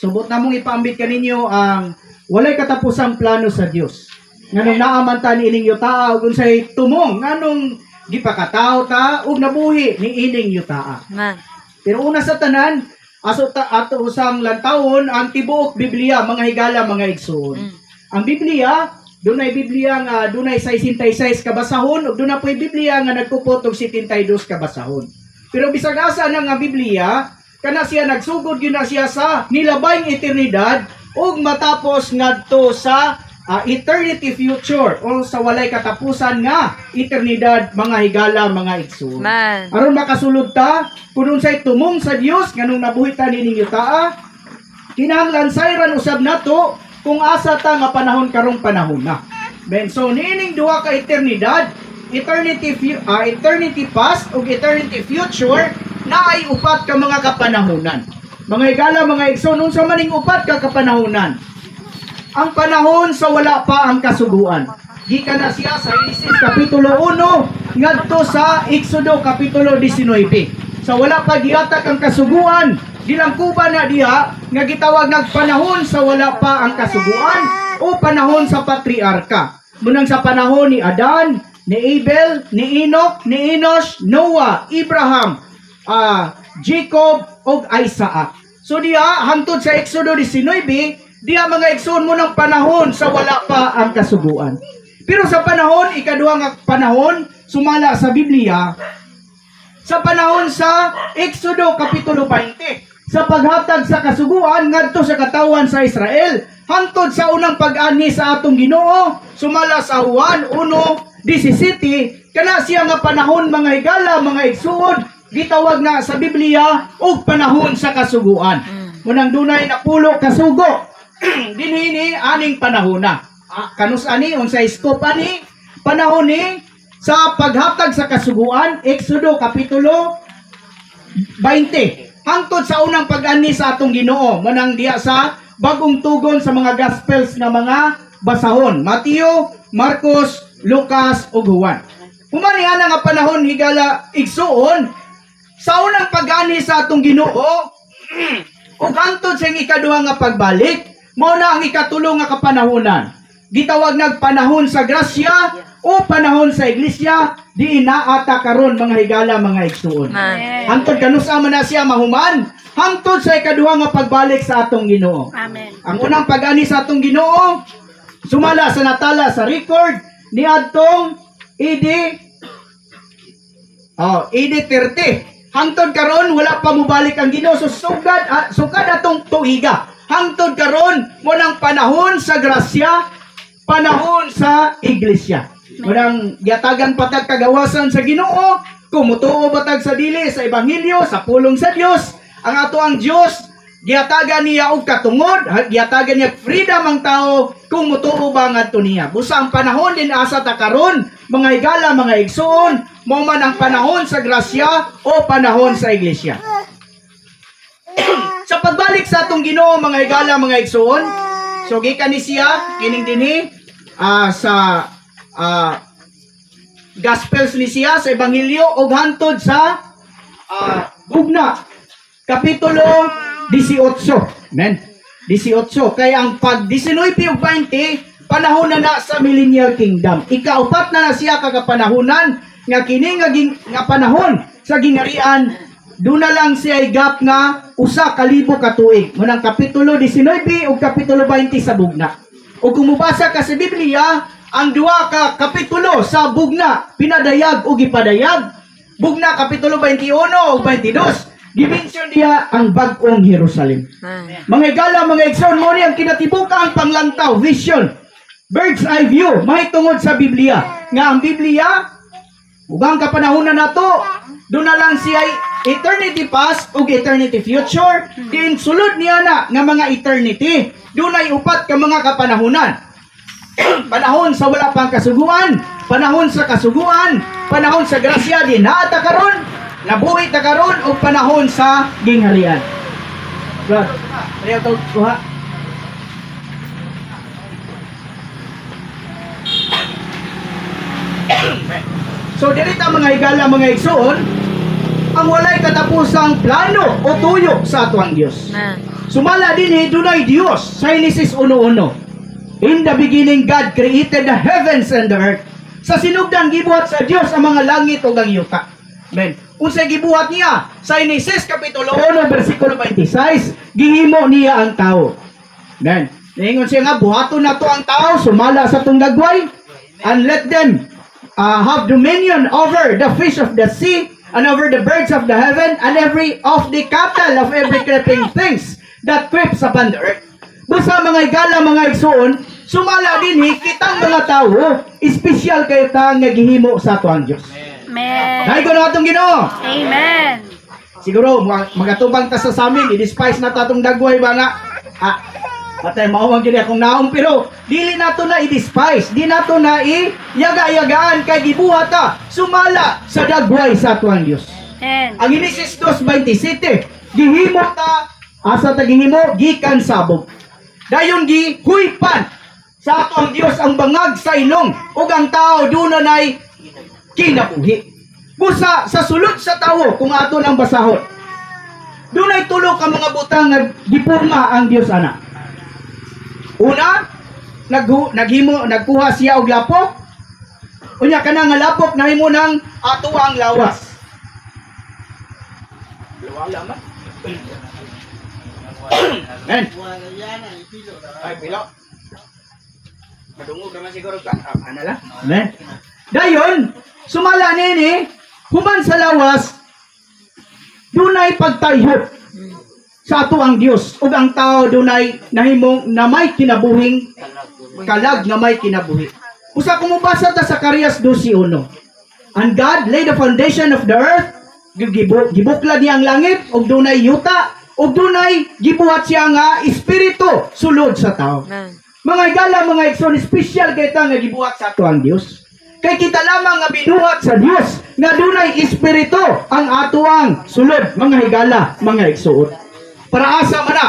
Subot na mong ipaambit kaninyo ang walay katapusang plano sa Dios. Nganong naamantan ining yutaa ug unsay tumong nganong gipakataw ta ug nabuhi ni ining yutaa. Pero una sa tanan, ato usang lantawon ang tibuok Biblia, mga higala, mga igsoon. Ang Biblia, dunay Biblia nga dunay 66 kabasahon ug dunay po'y Biblia nga nagkupot og 72 kabasahon. Pero bisag asa na nga Biblia, kana siya nagsugod gyud na siya sa nilabayng eternidad ug matapos ngadto sa eternity future o sa walay katapusan nga eternidad, mga higala, mga igsoon. Aron makasulod ta kun unsay tumong sa Dios nganong nabuhitan nining yutaa, kinahanglan sayran usab nato kung asa ta nga panahon karong panahon na. Ben, so nining duha ka eternidad, eternity past ug eternity future, naay upat ka mga kapanahonan. Mga higala, mga igsoon, unsa maning upat ka kapanahonan? Ang panahon sa wala pa ang kasuguan. Gikan na siya sa Genesis kapitulo 1 ngadto sa Exodo kapitulo 19. Sa wala pa giatak ang kasuguan, dilangkuban na diha nga gitawag ng panahon sa wala pa ang kasuguan o panahon sa patriarka. Munang sa panahon ni Adan, ni Abel, ni Enoch, ni Enosh, Noah, Abraham, Jacob ug Isaac. So diha hangtod sa Exodo 19, diya mga igsoon mo ng panahon sa wala pa ang kasuguan. Pero sa panahon, ikaduha nga panahon, sumala sa Biblia, sa panahon sa Exodo kapitulo 20, sa paghatag sa kasuguan ngadto sa katawan sa Israel, hangtod sa unang pag-ani sa atong Ginoo, sumala sa Juan 1:17, kana siya nga panahon, mga higala, mga igsoon, gitawag na sa Biblia og panahon sa kasuguan. Munang dunay napulo kasugo dinhini aning panahona. Kanus ani unsay scope ani panahon ni sa paghatag sa kasuguan, Exodo kapitulo 20 hangtod sa unang pag-ani sa atong Ginoo, manang diya sa bagong tugon sa mga gospels nga mga basahon, Mateo, Marcos, Lucas ug Juan. Humani ana nga panahon, higala igsuon, sa unang pag-ani sa atong Ginoo ug hangtod sa ikaduha nga pagbalik, mao na ang ikatulo nga kapanahonan. Gitawag nag panahon sa grasya o panahon sa iglesia, di inaata karon, mga higala, mga igsuon. Hangtod kanusa man na siya mahuman, hangtod sa ikaduha nga pagbalik sa atong Ginoo. Ang unang pag-ani sa atong Ginoo, sumala sa natala sa record ni adtong AD 30. Hangtod karon wala pa mobalik ang Ginoo, so sugad atong tuiga. Hangtod karon mo ng panahon sa grasya, panahon sa iglesia. Munang giatagan patag kagawasan sa Ginoo, kumutuo batag sa dili sa ebanghelyo, sa pulong sa Dios. Ang ato ang Dios, giatagan niya og katungod, giatagan niya freedom ang tao kung mutuo ba ngadto niya. Busa ang panahon din asa ta karon, mga higala, mga igsoon, mao man ang panahon sa grasya o panahon sa iglesia. Sa pagbalik sa atong Ginoo, mga higala, mga igsoon, so gikan ni siya kining dinhi sa Gospels ni siya sa ebanghelyo og hantod sa Bugna kapitulo 18. Amen. 18 kay ang pag 19 ug 20 panahon na sa millennial kingdom. Ikaupat na siya kagapanahonan nga kini nga panahon sa gingharian. Doon na lang siya gap nga 1,000 ka tuig. Munang kapitulo 19 ug kapitulo 20 sa Bugna. O kung mubasa ka sa Biblia, ang duha ka kapitulo sa Bugna pinadayag o gipadayag. Bugna kapitulo 21 ug 22, gimension diha ang bag-ong Jerusalem. Mga higala, mga igsoon, mo ni ang kinatibukang panglantaw, vision, bird's eye view, mahitungod sa Biblia. Nga ang Biblia, ugang kapanahonan nato, doon na lang siya eternity past ug eternity future. Din sulod niya na nga mga eternity, doon ay upat ka mga kapanahonan. Panahon sa wala pang kasuguan, panahon sa kasuguan, panahon sa grasya, di naata karon, nabuhi ta karon, o panahon sa gingharian. God, ayaw ito tuha. So dirita mga higala, mga igsoon, ang walay katapusang plano o tuyo sa atuang Dios. Sumala din dunay Dios sa Henesis 1:1. In the beginning God created the heavens and the earth. Sa sinugdan gibuhat sa Dios ang mga langit ug ang yuta. Amen. Unsay gibuhat niya? Sa Henesis kapitulo 1 bersikulo 26, gihimo niya ang tao. Amen. Ningon siya nga buhaton nato ang tao sumala sa tong dagway and let them have dominion over the fish of the sea and over the birds of the heaven and every of the cattle of every creeping things that creeps upon the earth. Busa mga igala, mga igsoon, sumala din kitang mga tao, espesyal kayo ta nga gihimo sa ato ang Dios. Amen. Dahil ko na atong Ginoo. Amen. Siguro magatubang ta sa amin, i-despise na tatong dagway ba nga. Patay maawang gini akong naong, pero dili nato na i-despise, di nato na i-yaga-yagaan kay gibuhat ta sumala sa dagway sa ato ang Dios. Amen. Ang Henesis 2:27, gihimo ta asa ta gihimo gikan sabog. Dayon gihuypan sa ato ang Dios ang bangag sa ilong ug ang tao dunay kinabuhi. Busa sa sulod sa tawo kung ato nang basahon. Dunay tulo ka mga butang nga gipurma ang Dios ana. Una, nagkuha siya og lapok. Unya kana nga lapok nahimo nang ato ang lawas. Wala man. Men. Ay, pilo. Madungog naman siguro ka. Ano lang? Men. Dayon, sumala nini, human sa lawas, dunay pagtayhop sa ato ang Dios ug ang tao dunay nahimong na may kinabuhing kalag na may kinabuhi. Usa ko mobasa ta sa Zacarias 12:1. And God laid the foundation of the earth, gibuklad niya ang langit ug dunay yuta ug dunay gibuhat siya nga espiritu sulod sa tao. Mga igala, mga igsoon, special kay ta nga gibuhat sa ato ang Dios. Kay kita lamang nga binuhat sa Dios nga dunay espiritu ang ato ang sulod, mga higala, mga igsoon. Para asa man na?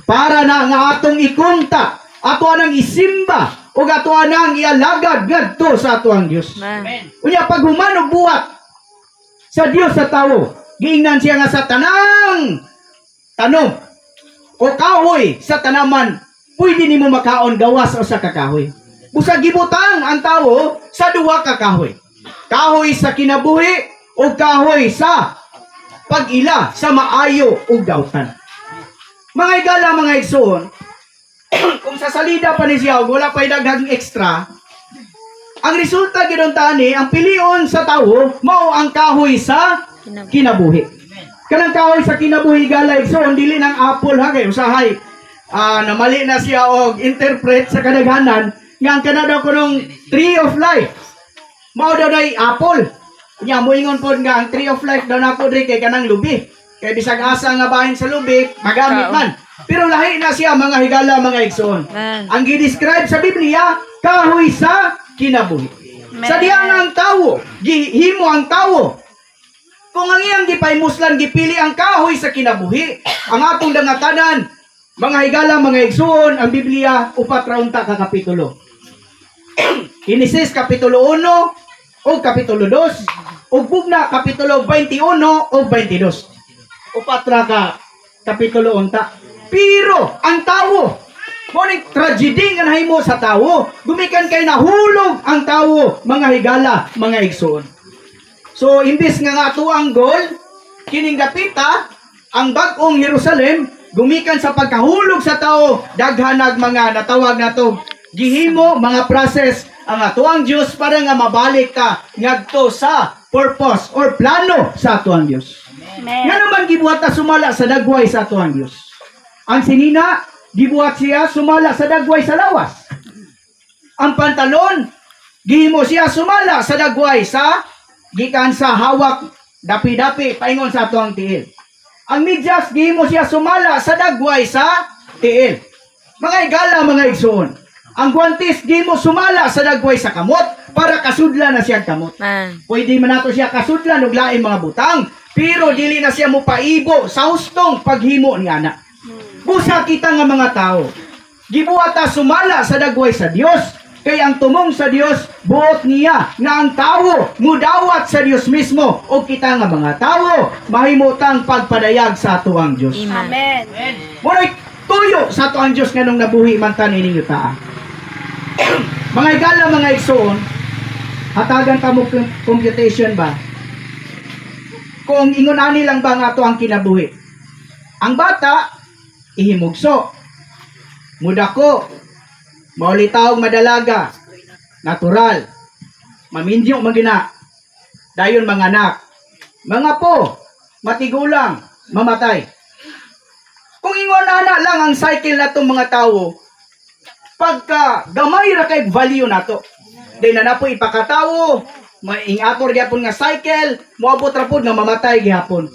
Para na nga atong ikunta, ato anang isimba, o ato anang ialagad ngadto sa ato ang Dios. Amen. Unya pag human og buhat sa Dios sa tawo, giingnan siya nga sa tanang tanom o kahoy sa tanaman, pwede nimo makaon gawas o sa kakahoy. Busa gibutang ang tawo sa duha ka kahoy. Kahoy sa kinabuhi o kahoy sa pag-ila sa maayo ug gawtan. Mga igala, mga igsoon, kung sa salida pa ni siya wala pa daghang extra, ang resulta gidon tani ang pilion sa tawo mao ang kahoy sa kinabuhi. Kanang kahoy sa kinabuhi gala igsoon dili nang apple ha kay usahay namali na siya og interpret sa kadaghanan nga ang kanadaw kunong tree of life mao daw nay apple. Nya moingon pod nga ang tree of life daw nako diri kay kanang lubi. Kay bisag asa nga bahin sa lubi magamit man. Pero lahi na siya mga higala, mga igsoon. Ang gi-describe sa Biblia kahoy sa kinabuhi. Sa diha nga ang tawo, gihimo ang tawo. Kung ang iyang gipaymuslan gipili ang kahoy sa kinabuhi, ang atong dangatanan, mga higala, mga igsoon, ang Biblia upat ra unta ka kapitulo. Henesis kapitulo 1 o kapitulo 2 ug bugna kapitulo 21 o 22. Upat ra ka kapitulo unta. Pero ang tawo, moning tragedy nga nahimo sa tawo, gumikan kay nahulog ang tawo, mga higala, mga igsoon. So imbis nga ato ang goal, kining gapita ang bag-ong Jerusalem, gumikan sa pagkahulog sa tawo, daghanag mga natawag nato gihimo mga process ang ato ang Dios para nga mabalik ka ngadto sa purpose or plano sa ato ang Dios. Nga naman gibuhat ta sumala sa dagway sa ato ang Dios. Ang sinina, gibuhat siya sumala sa dagway sa lawas. Ang pantalon, gihimo siya sumala sa dagway sa gikan sa hawak, dapi-dapi, paingon sa ato ang tiil. Ang medyas, gihimo siya sumala sa dagway sa tiil. Mga igala, mga igsoon. Ang guantes, gihimo sumala sa dagway sa kamot para kasudlan na siya kamot. Pwede man nato siya kasudlan og laing mga butang, pero dili na siya mo paibo sa hustong paghimo ni ana. Busa kita nga mga tao, gibuhat ta sumala sa dagway sa Dios, kay ang tumong sa Dios buot niya nga ang tao mudawat sa Dios mismo o kita nga mga tao mahimutang pagpadayag sa ato ang Dios. Amen. Muna sa ato ang Dios nganong nabuhi man ta nining yuta. Mga higala, mga igsoon, hatagan ta mo computation ba? Kung ingon ani lang ba nga ato ang kinabuhi. Ang bata ihimugso, mudako, maulitaog madalaga, natural, mamindyo magina, dayon mga anak, mga po, matigulang, mamatay. Kung ingon ana lang ang cycle na itong mga tao, pagka gamay ra kay value nato. Then na po ipakatawo, maingator gyapon nga cycle, moabot ra pud nga mamatay gyapon.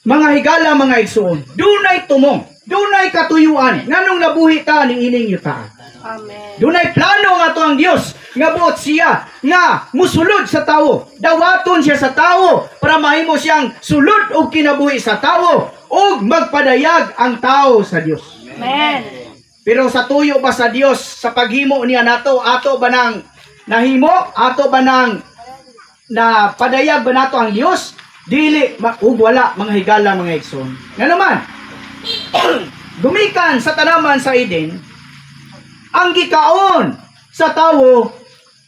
Mga higala, mga igsoon, dunay tumong, dunay katuyuan nganong nabuhi ta ning ining yuta. Amen. Dunay plano nga to ang Dios nga buot siya nga musulod sa tawo. Dawaton siya sa tawo para mahimo siyang sulod og kinabuhi sa tawo ug magpadayag ang tawo sa Dios. Amen. Pero sa tuyo ba sa Dios sa paghimo niya nato, ato ba nang nahimo? Ato ba nang na padayag ba nato ang Dios? Dili ug wala, mga higala, mga igsoon. Nga naman gumikan sa tanaman sa Eden, ang gikaon sa tawo,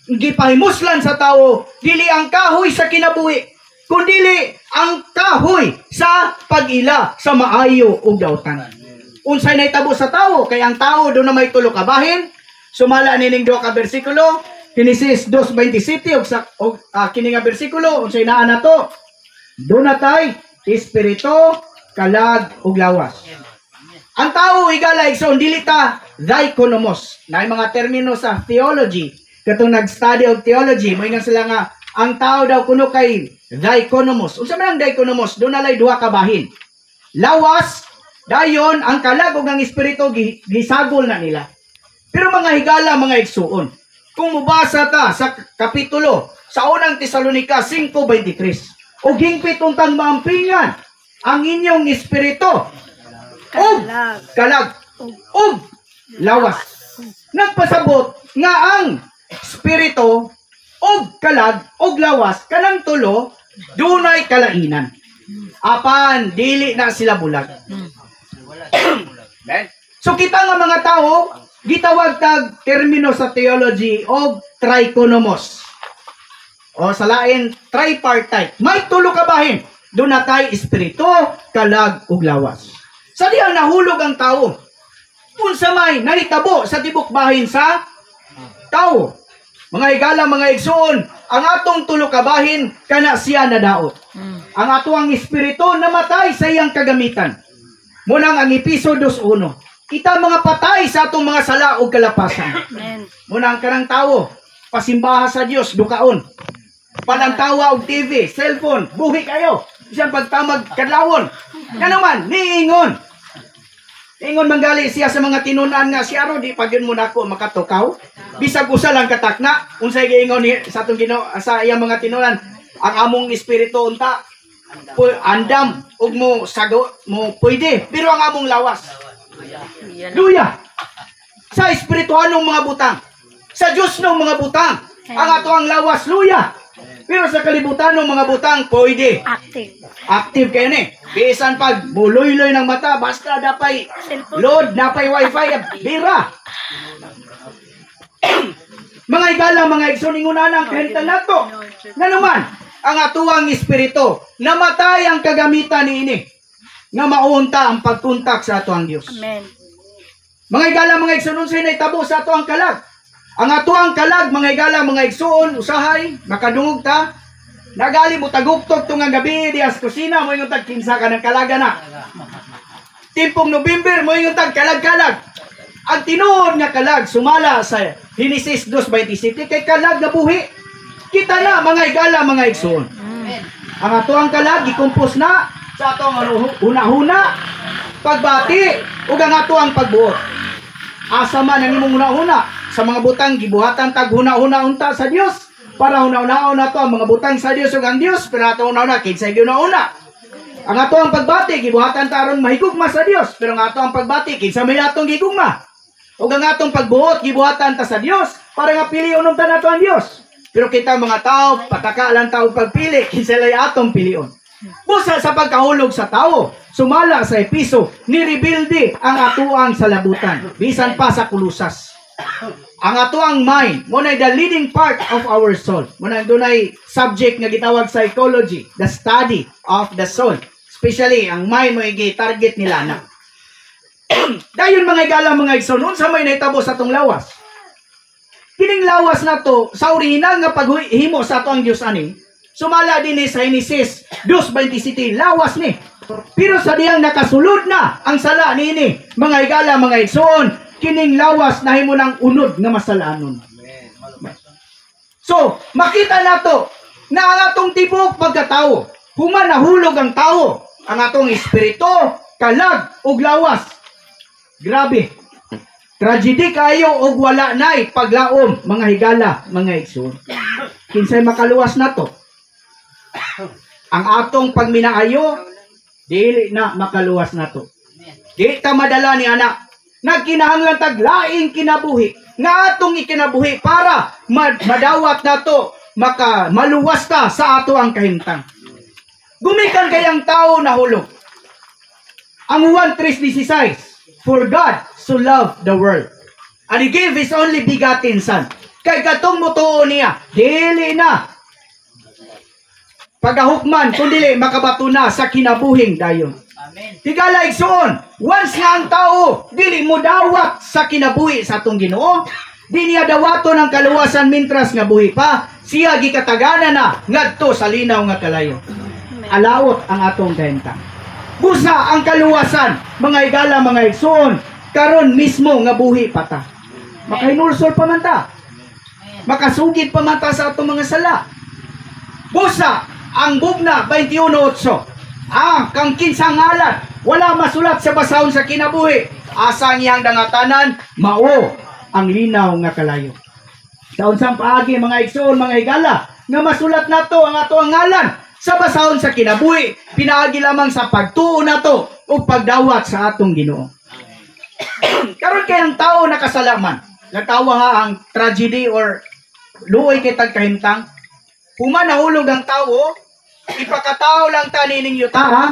gipahimuslan sa tawo, dili ang kahoy sa kinabuhi, kundili ang kahoy sa pag-ila sa maayo ug daotan. Unsay nahitabo sa tawo, kay ang tawo do na may tulo ka bahin, sumala nining duha ka bersikulo, Genesis 2:27 og kini nga bersikulo unsay naa nato? Do na tay espiritu, kalag ug lawas. Ang tao higala igsoon dili ta daikonomos. Na mga termino sa theology, katong nag-study og theology, moingon sila nga ang tao daw kuno kay daikonomos. Unsa man ang daikonomos? Do na lay duha ka bahin. Lawas, dayon ang kalag ug ang espiritu gisagol na nila. Pero mga higala, mga igsoon, kung mubasa ta sa kapitulo sa unang Tesalonica 5:23, o hingpit untang maampingan ang inyong espiritu ug kalag ug lawas. Nagpasabot nga ang espiritu ug kalag ug lawas kanang tulo dunay kalainan. Apan dili na sila bulag. So kita nga mga tao gitawag tag termino sa theology og trichonomos. O sa lain, tripartite. May tulo ka bahin. Doon na tayo espiritu, kalag, ug lawas. Sa diyang nahulog ang tao. Unsa may nahitabo sa tibok bahin sa tao. Mga higala, mga igsoon, ang atong tulo ka bahin, kana siya nadaot. Ang atuang espiritu namatay sa iyang kagamitan. Munang ang Episodio 1. Kita mga patay sa atong mga sala ug kalapasan. Munang kanang tao, pasimbaha sa Dios, dukaon. Panagtawa og TV, cellphone, buhi kayo. Isang pagtamag kadlawon. Nga naman, niingon. Ingon manggali siya sa mga tinunan nga siya ro di pa gyud mo nako makatukaw. Bisag usa lang katakna, unsay giingon ni sa atong sa iyang mga tinunan, ang among espiritu unta andam ug mo sago mo pwede, pero ang among lawas luya. Sa espirituhanong mga butang, sa Dios ng mga butang, ang ato ang lawas luya. Pero sa kalibutan ng mga butang, pwede. Active kayo ni. Bisan pag buloy-loy ng mata, basta dapay load, dapay wifi, bira. Mga higala, mga igsuningunan ang kahintan nato. Nga naman, ang atuang espiritu, namatay ang kagamitan ni ini. Nga maunta ang pagkuntak sa atuang Diyos. Amen. Mga higala, mga igsunon sa itabo sa atuang kalag. Ang atuang kalag, mga higala, mga igsuon, usahay, makadungog ta, nagali mo taguktok itong ang gabi, di as kusina, mo yung tag-kinsa ka ng kalaga na. Timpong November, mo yung tag-kalag-kalag. Ang tinuod nga kalag, sumala sa Genesis 2:27, kay kalag na buhi. Kita na, mga higala, mga igsuon. Ang atuang kalag, ikumpos na sa atong huna-huna, pagbati, ug ang atuang pagbuot. Asa man ang imong huna-huna, sa mga butang gibuhatan tag huna-huna unta sa Dios para huna-hunaon nato ang mga butang sa Dios ug ang Dios pero ato huna-huna kinsay gihuna-una. Ang ato ang pagbati gibuhatan ta aron mahigugma sa Dios pero ang ato ang pagbati kinsa may atong gigugma. Ug ang atong pagbuot gibuhatan ta sa Dios para nga pilion unta nato ang Dios. Pero kita mga tao pataka lang tao pagpili kinsa lay atong pilion. Busa sa pagkahulog sa tao, sumala sa Episo, nirebilde ang atuang salabutan, bisan pa sa kulusas. Ang atuang mind, muna the leading part of our soul. Muna dunay subject nga gitawag psychology, the study of the soul. Especially, ang mind mo target nila na. Dayon mga igala mga igsoon, unsa may nahitabo sa atong lawas. Kining lawas na to, sa orihinal nga paghimo sa ato ang Diyos ani, sumala din sa Genesis 2:27, lawas ni. Pero sa diyang nakasulod na ang sala niini, mga igala mga igsoon, kining lawas nahimo ng unod nga masalanon. So, makita nato na ang atong tibok pagkatao, human nahulog ang tao, ang atong espiritu, kalag ug lawas. Grabe. Tragedy kayo og wala nay paglaom, mga higala, mga igsoon. Kinsay makaluwas na to? Ang atong pagminaayo, dili na makaluwas na to. Di ta madala ni anak. Nagkinahanglan tag laing kinabuhi. Nga atong ikinabuhi para madawat na to, maluwas ta sa ato ang kahimtang. Gumikan kayang tao na hulog. Ang 1:3:16, for God so loved the world, and He gave His only begotten Son. Kay katong mutuo niya, dili na pagahukman, kundi makabato na sa kinabuhing dayon. Amen. Tigala igsoon, once nga ang tao, dili mo dawat sa kinabuhi sa atong Ginoo, di niya dawaton ang kaluwasan mintras nga buhi pa, siya gikatagana na ngadto sa linaw nga kalayo. Alaot ang atong kahimtang. Busa ang kaluwasan, mga igala, mga igsoon, karon mismo nga buhi pata. Makahinulsol pa man ta. Makasugid pa man ta sa atong mga sala. Busa ang bugna 21:8. Kang kinsang ngalan, wala masulat sa basahon sa kinabuhi. Asang iyang dangatanan, mao ang linaw nga kalayo. Sa unsang paagi, mga igsoon, mga igala, nga masulat nato ang ato ang ngalan sa basahon sa kinabuhi, pinaagi lamang sa pagtuo nato o pagdawat sa atong Ginoo. Karon kay ang tao nakasalaman, natawa ha ang tragedy or luoy kay tagkahimtang. Human nahulog ang tao, ipakatao lang ta nining yuta ha,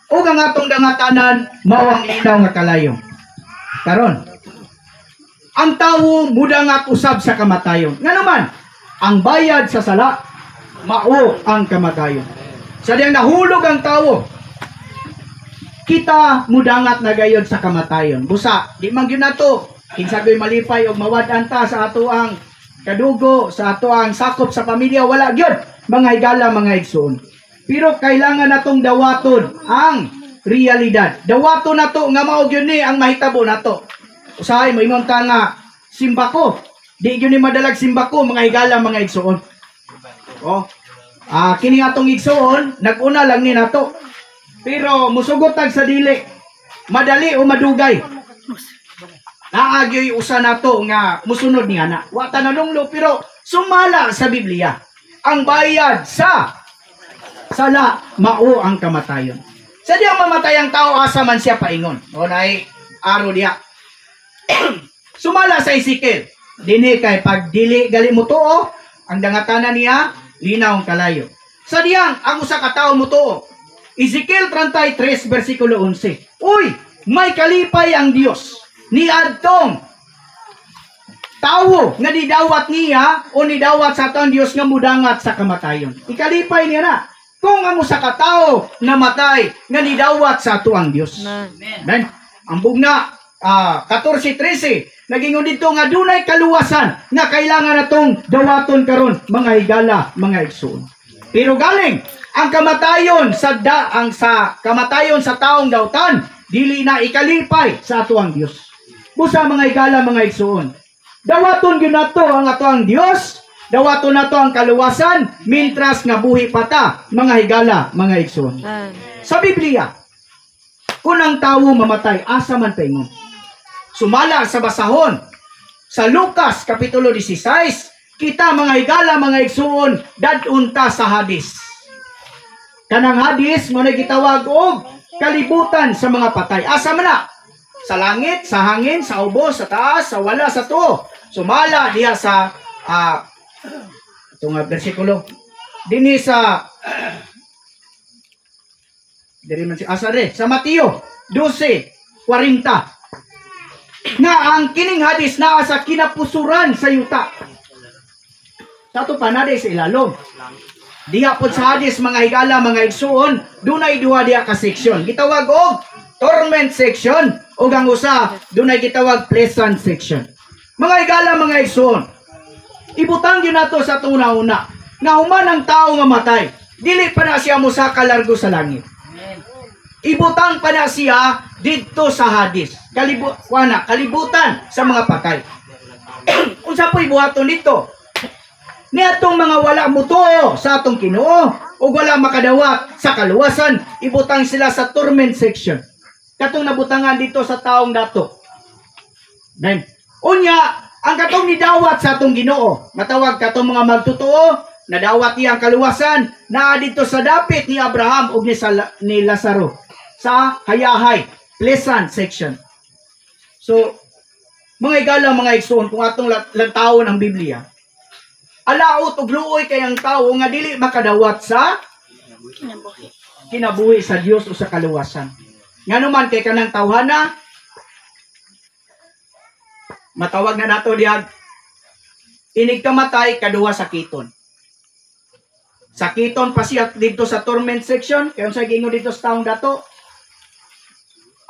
o ang atong dangatanan mao ang linaw nga kalayo. Karon, ang tao mudangat usab sa kamatayon. Nga naman, ang bayad sa sala mao ang kamatayon. Sa diyang nahulog ang tao, kita mudangat na gayod sa kamatayon. Busa, di man gyud nato kinsa goy malipay og mawad-an ta sa ato ang kadugo, sa ato ang sakop sa pamilya, wala gyud, mga higala, mga igsoon. Pero kailangan natong dawaton ang realidad. Dawaton nato nga mao gyud ni ang mahitabo nato. Usahay mo ingon ka nga simba ko. Di gyud ni madalag simba ko, mga higala, mga igsoon. Oh. Kini atong igsoon, naguna lang ni nato. Pero musugot tag sa dili. Madali o madugay. Naagyoy usa nato nga musunod ni ana. Wa ta nanunglo pero sumala sa Biblia. Ang bayad sa sala mao ang kamatayon. Sa diyang mamatay ang tao, asa man siya paingon. O nay aro diya. Sumala sa Ezekiel. Dini kay pag dili gali mo tuo, ang dangatanan niya linaw ang kalayo. Sa diyang ang usa ka tawo mo tuo. Ezekiel 33 versikulo 11. Uy, may kalipay ang Dios ni adtong tawo nga didawat niya o nidawat sa atong Dios nga mudangat sa kamatayon. Ikalipay niya na. Kung ang usa ka tawo namatay nga nidawat sa ato ang Dios. Amen. Ang bugna 14:13 nagingon dito nga dunay kaluwasan nga kailangan natong dawaton karon, mga higala, mga igsoon. Pero galing ang kamatayon sa kamatayon sa taong dawtan, dili na ikalipay sa ato ang Dios. Busa, mga higala, mga igsoon, dawaton gyud nato ang ato ang Dios, dawaton nato ang kaluwasan mintras nga buhi pa ta, mga higala, mga igsoon. Sa Biblia, kung ang tawo mamatay, asa man paingon. Sumala sa basahon sa Lucas kapitulo 16, kita, mga higala, mga igsoon, dadunta sa Hades. Kanang Hades mo na gitawag og kalibutan sa mga patay. Asa man na? Sa langit, sa hangin, sa ubos, sa taas, sa wala, sa tuo. Sumala diha sa itong versikulo dinhi sa Diri man si Asare sa Mateo 12:40 nga ang kining hadis naa sa kinapusuran sa yuta. Sa to panade sa ilalom. Diha pod sa hadis mga higala mga igsuon, dunay duha diha ka section. Gitawag og torment section ug ang usa dunay gitawag pleasant section. Mga higala mga igsuon, ibutang gyud nato sa una-una nga human ang tao nga matay, dili pa na siya musa kalargo sa langit. Ibutang pa na siya didto sa hadis. Kalibutan sa mga patay. Unsa po ibuhaton dito? Niatong mga wala mutuo sa atong Ginoo o wala makadawat sa kaluwasan, ibutang sila sa torment section. Katong nabutangan dito sa taong dato. Then, unya, ang katong nidawat sa atong Ginoo, matawag katong mga magtutuo, nadawat niya ang kaluwasan, na dito sa dapit ni Abraham o ni Lazaro sa hayahay, pleasant section. So, mga igala, mga igsoon, kung atong lantawon ang Biblia, alaot og luoy kay ang tao nga dili makadawat sa kinabuhi sa Dios o sa kaluwasan. Nganuman kay kanang tawhana, matawag na nato diag inig kamatay kaduha sakiton. Sakiton pa siya dito sa torment section, kay unsa gingon dito sa taong dato?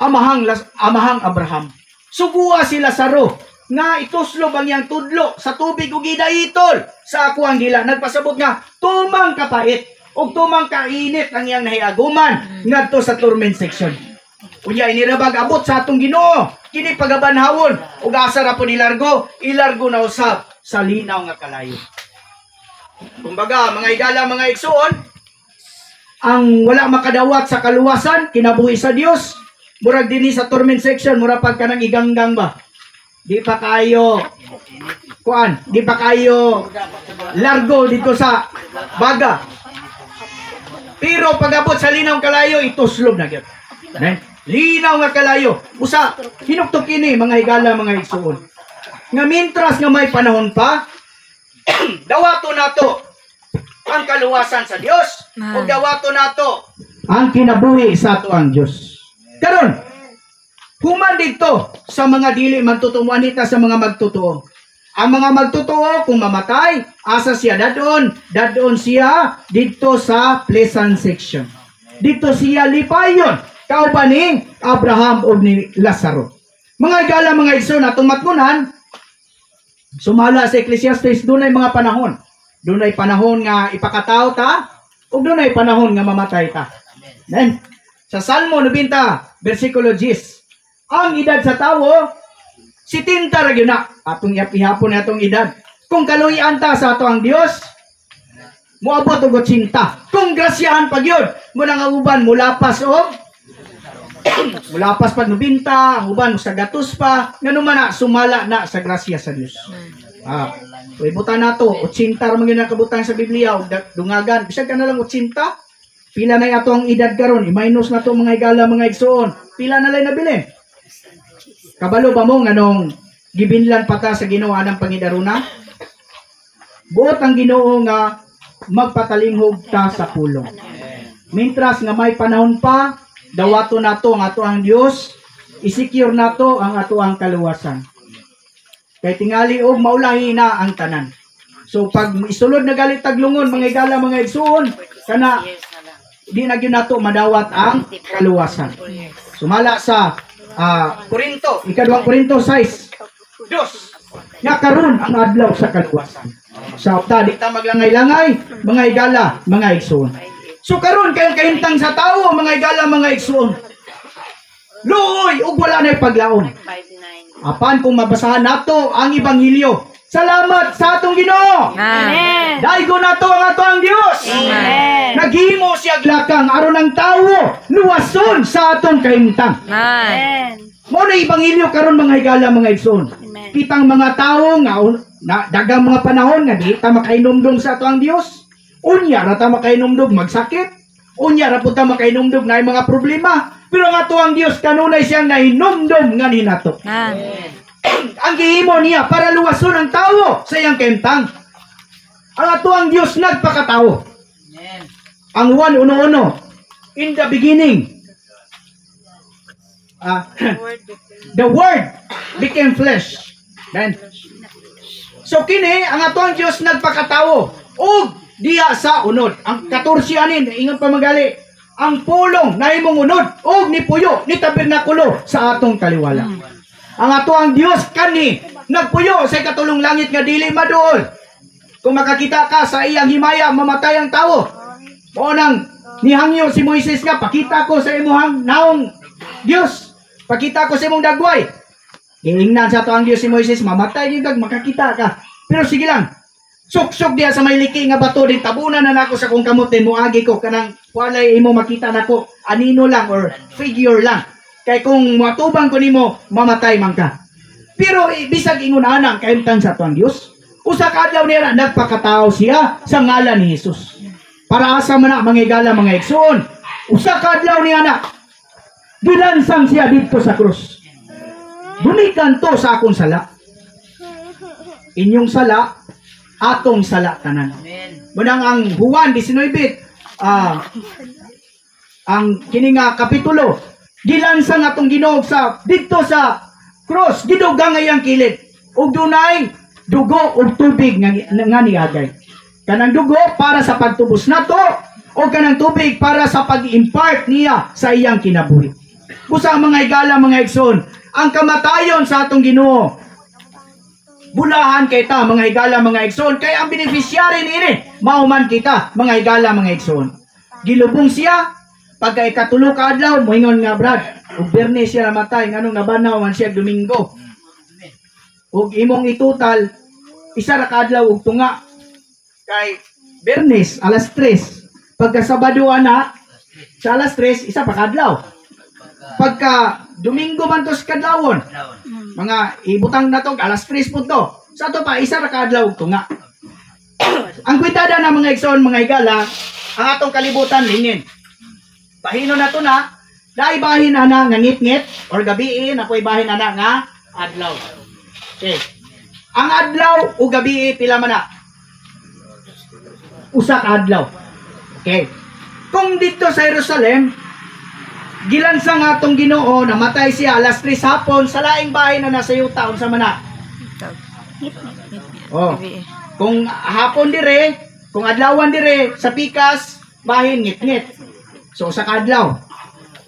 Amahang Abraham. Suguwa si Lazaro nga ituslo bang yang tudlo sa tubig ug gidaitol sa ako ang dila. Nagpasabot nga tumang kapait ug tumang kainit ang iyang nahiaguman ngadto sa torment section. Unya inirabag abot sa atong Ginoo kini pagabanhawon ug asa ra po ilargo na usab sa linaw nga kalayo. Kumbaga mga igala mga igsuon, ang wala makadawat sa kaluwasan kinabuhi sa Dios, murag dinhi sa torment section mura pag kanang iganggang ba. Di pa kayo largo dito sa baga. Pero pag-abot sa linaw kalayo, ituslob na gyud. Linaw nga kalayo. Usa, hinuktok ini mga higala mga igsuon. Nga mintras nga may panahon pa, dawato nato ang kaluwasan sa Dios o dawato nato ang kinabuhi sa ato ang Dios. Karon, human dito sa mga dili magtutuo, anita sa mga magtutuo. Ang mga magtutuo kung mamatay, asa siya dadon siya dito sa pleasant section. Dito siya lipayon, kauban ni Abraham o ni Lazaro. Mga igala mga igsoon atong matkunan, sumala sa Ecclesiastes, dunay mga panahon. Dunay panahon nga ipakatao ta, o dunay panahon nga mamatay ta. Then, sa Salmo 90, versikulo 10, ang edad sa tao, 70 ra gyud na. Atong ihapon atong edad. Kung kaluyan ta sa ato ang Dios, moabot og 80. Kung grasyahan pa gyud, mo nang uban mulapas og mulapas pag 90, ang uban sa gatos pa, nganuman na sumala na sa grasya sa Dios. Ibutan nato 80 ra man gyud nakabutang sa Biblia og dungagan. Bisag ka na lang 80. Pila na ato ang edad karon, i-minus na to mga igala mga igsoon. Pila na lay nabilin? Kabalo ba mo nganong gibinlan pata sa Ginoo anang pangidaruna? Buot ang Ginoo nga magpatalinghog ta sa pulong. Mintras nga may panahon pa, dawato nato ang ato ang Dios, i-secure nato ang ato ang kaluwasan. Kay tingali og maulahi na ang tanan. So pag isulod na galit taglungon mga igala mga igsuon, kana di na gyud nato madawat ang kaluwasan. Sumala sa Korinto, ikaduhang Korinto 6:2. Nga karon ang adlaw sa kaluwasan. Sa di ta maglangay-langay, mga igala, mga igsoon. So karon kay kahintang sa tawo, mga igala, mga igsoon. Luoy ug wala nay paglaom. Apan kung mabasahan nato ang ebanghelyo, salamat sa atong Ginoo. Amen. Daigo nato ang ato ang Dios. Amen. Naghimo siya glakang aron ang tawo luwason sa atong kahimtang. Amen. Mo na ebanghelyo karon mga higala mga igsoon. Kitang mga tawo nga dagang mga panahon nga di ta makainomdom sa ato ang Dios. Unya ra ta makainomdom magsakit. Unya ra pud ta makainomdom na mga problema. Pero ang ato ang Dios kanunay siyang nainomdom nga ni nato. Amen. Ang gihimo niya para luwason ang tawo sa iyang kahimtang. Ang ato ang Dios nagpakatawo. Ang Juan 1:1, In the beginning, the Word became flesh. Then, so kini, ang atong Diyos nagpakatawo. O diya sa unod. Ang 14 anin, ingon pa magali, ang pulong na imong unod, o ni puyo, ni tabernakulo sa atong kaliwala. Ang ato ang Diyos kani, nagpuyo sa katulong langit nga dili maduol. Kung makakita ka sa iyang himaya, mamatay ang tao. O nang nihangyo si Moises nga, pakita ko sa imuhang naong Diyos. Pakita ko sa imong dagway. Giingnan sa ato ang Diyos si Moises, mamatay din kag makakita ka. Pero sige lang, sok-sok diya sa may liki nga bato din, tabunan na nako sa kong kamutin, muagi ko, kanang walay imo makita nako, anino lang or figure lang. Kay kung matubang ko nimo, mamatay man ka. Pero bisag ingon anang kaimtan sa ato ang Diyos, usa ka adlaw niya nagpakatao siya sa ngalan ni Jesus. Para asa man na mangigala mga igsoon, usa ka adlaw niya na gilansang siya dito sa krus. Dumikan to sa akong sala. Inyong sala, atong sala tanan. Munang ang Juan 19, ang kini nga kapitulo, gilansang atong Ginoo sa dito sa cross, gidugang iyang kilid. Ug dunay dugo ug tubig nga niagay. Kanang dugo para sa pagtubos nato o kanang tubig para sa pag-impart niya sa iyang kinabuhi. Busa mga igala mga igsoon, ang kamatayon sa atong Ginoo, bulahan kay ta mga igala mga igsoon, kay ang beneficiary niini mauman kita mga igala mga igsoon. Gilubong siya pagka ikatulo ka adlaw, moingon nga Brad, ug Biyernes siya namatay, nganong nabanaw man siya Domingo. Ug imong itutal isa ra ka adlaw ug tunga. Kay Biyernes alas 3, pagka Sabado na sa alas 3 isa pa kadlaw. Pagka Domingo man to sa kadlawon, mga ibutang na to alas 3 po to. Sa to pa isa ra ka adlaw ug tunga. Ang kwitada na mga igsoon mga igala, ang atong kalibutan lingin. Bahino na to na, dahil bahin ana nga ngit-ngit, or gabi na po'y bahin ana nga adlaw. Okay. Ang adlaw o gabi pila man na? Usa ka adlaw. Okay. Kung dito sa Jerusalem, gilansang atong Ginoo, namatay siya alas 3 hapon, sa laing bahin na nasa yuta, unsa man na? Oh. Kung hapon dire, kung adlawan dire, sa pikas, bahin ngit-ngit. So sa kadlaw.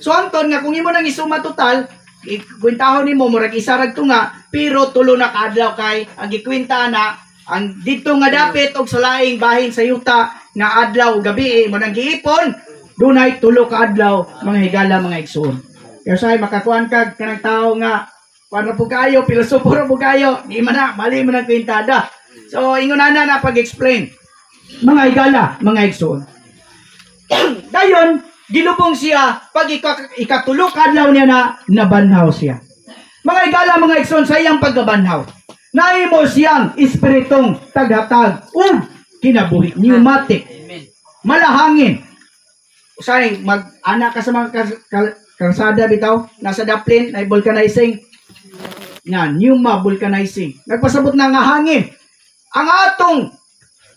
So anton nga kung imo nang isuma total, ikwentahon nimo murag isa rag tunga, pero tulo na kadlaw kay ang gikwenta na ang dito nga dapit og sa laing bahin sa yuta nga adlaw gabi mo nang giipon, dunay tulo ka adlaw mga higala mga igsoon. Kaya say makakuan kag kanang tawo nga kuan po kayo, pilosopo ra po kayo, di man na mali man ang kwentada. So ingon na pag-explain. Mga higala, mga igsoon. Dayon gilubong siya pag ikatulo kadlaw niya na nabanhaw siya. Mga igala mga igsoon, sa iyang paggabanhaw, naimo siyang espiritong taghatag ug kinabuhi, pneumatic, malahangin. Usay mag-ana ka sa mga karsada bitaw, nasa daplin ay vulcanizing nga pneuma vulcanizing. Nagpasabot na nga hangin. Ang atong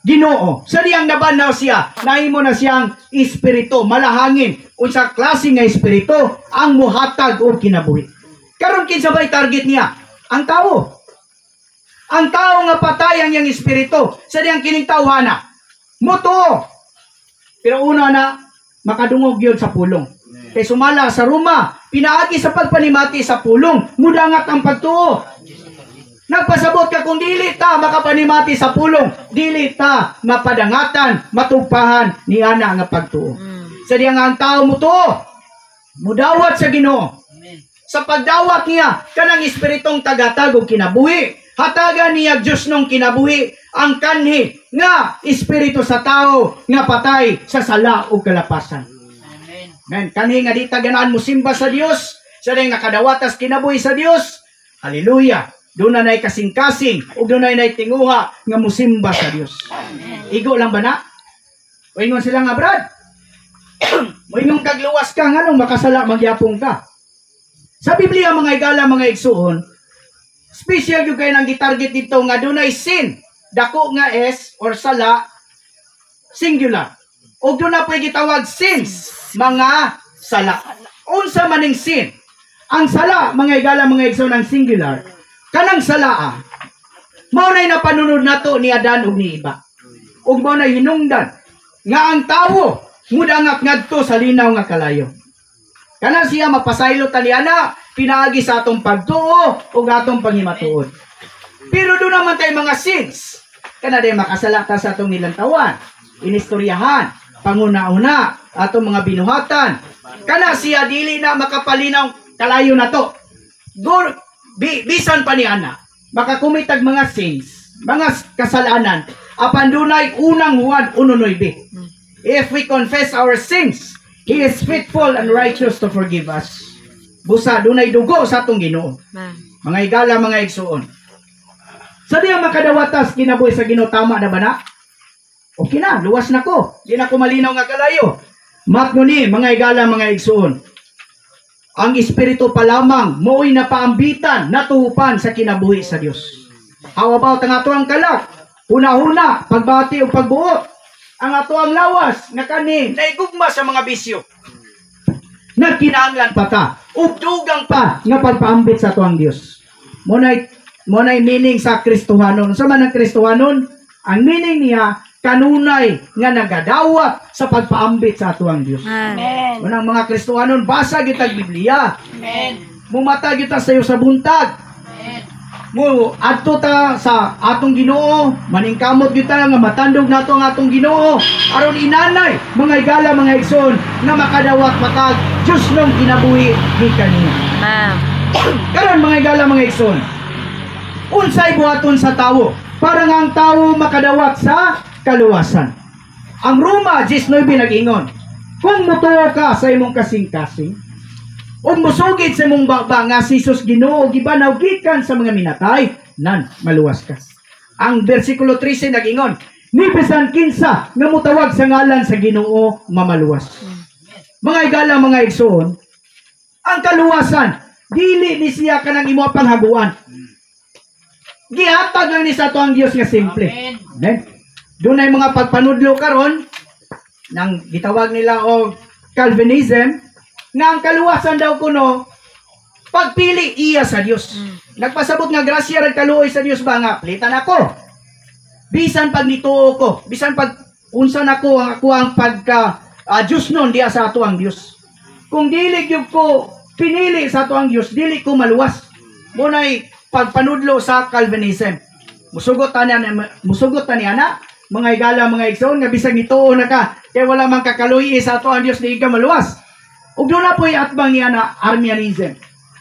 Ginoo, sa diyang nabanhaw siya, naimo na siyang espiritu, malahangin, unsa klase nga espiritu ang muhatag o kinabuhi. Karon kinsa bay target niya? Ang tao. Ang tao nga patay ang iyang espiritu, sa diyang kining tawhana. Muto. Pero una na, makadungog yun sa pulong. Kay sumala sa Roma, pinaagi sa pagpanimati sa pulong, mudangat ang pagtuo. Nagpasabot ka kung dili ta makapanimati sa pulong, dili ta mapadangatan, matugpahan ni ana nga pagtuo. Sa diya nga ang tao mo to, mudawat sa Ginoo. Sa pagdawat niya, kanang espiritong tagatag og kinabuhi, hatagan niya Diyos nung kinabuhi, ang kanhi nga espiritu sa tao nga patay sa sala o kalapasan. Amen. Kanhi nga di taganaan mo simba sa Dios, sa diya nga kadawatas kinabuhi sa Dios. Hallelujah. Doon na na'y kasing-kasing o doon na na'y tinguha nga musimba sa Dios. Igo lang ba na? O ingon sila nga, Brad, mo ingon kagluwas ka nga nung makasala magyapong ka. Sa Biblia mga igala mga igsuon, special yung kayo nang gitarget dito nga doon na'y sin, dako nga S or sala, singular. O doon na pwede gitawag sins. mga sala. Unsa maning sin? Ang sala, mga higala, mga igsoon, ang singular. Kanang sala, mao nay napanunod nato ni Adan ug ni Eva. Ug mao nay hinungdan nga ang tawo mudangak ngadto sa linaw nga kalayo. Kana siya mapasaylo taliana pinaagi sa atong pagtuo ug atong panghimatuod. Pero do naman tay mga sins. Kana day makasala ta sa atong nilantawan, inistoryahan, panguna-una, atong mga binuhatan. Kana siya dili na makapalinaw kalayo nato. Bisan pa ni ana makakumitag mga sins, mga kasalanan apan dunay unang Juan 1:9. If we confess our sins, He is faithful and righteous to forgive us. Busa dunay dugo sa atong Ginoo. Mga higala, mga igsoon. Sa diya makadawatas kinabuhi sa Ginoo, tama na ba na? Okay na, luwas na ko. Di na ko malinaw nga kalayo. Matno ni, mga higala, mga igsoon. Ang Espiritu pa lamang mo'y napaambitan, natuhupan sa kinabuhi sa Dios. How about ang ato ang kalak? Una-una, pagbati o pagbuot. Ang ato ang lawas, nga kani, naigugma sa mga bisyo. Nagkinaanglan pa ta, ugdugang pa, nga pagpaambit sa ato ang Dios. Munay meaning sa Kristohanon. Sa man ang Kristohanon, ang meaning niya, kanunay nga nagadawat sa pagpaambit sa ato ang Dios. Amen. Munang mga Kristohanon, basa kitag Biblia. Amen. Mumata kita sa iyo sa buntag. Mo adto ta sa atong Ginoo, maningkamot kita nga matandog nato ang atong Ginoo aron inanay mga higala, mga igsoon nga makadawat matag Dios nung kinabuhi ni kaniya. Karon mga higala, mga igsoon, unsay buhaton sa tawo para nga ang tawo makadawat sa kaluwasan? Ang Roma 19 nag-ingon, kung mutuo ka sa imong kasing-kasing o musugid sa imong baba nga si Jesus Ginoo gibanaw gikan sa mga minatay, nan maluwas ka. Ang bersikulo 13 nag-ingon, ni bisan kinsa nga mutawag sa ngalan sa Ginoo mamaluwas. Mga higala, mga igsoon, ang kaluwasan dili ni siya kanang imo panghabuan. Gihatag lang ni sa ato ang Dios nga simple. Amen. Dunay mga pagpanudlo karon nang gitawag nila og Calvinism, nga ang kaluwasan daw kuno pagpili iya sa Dios. Nagpasabot nga grasya ra kaluoy sa Dios ba nga plitan ako. Bisan pag nituo ko, bisan pag unsa nako ang ako ang pagka Dios non diya sa ato ang Dios. Kung dili gyud ko pinili sa ato ang Dios, dili ko maluwas. Munay pagpanudlo sa Calvinism. Musugot ta niya na mga higala, mga igsoon nga bisag nituo na ka kay wala man kakaluyi sa ato ang Dios, di ka maluwas. Ug doon na po'y atbang niya na Arminianism.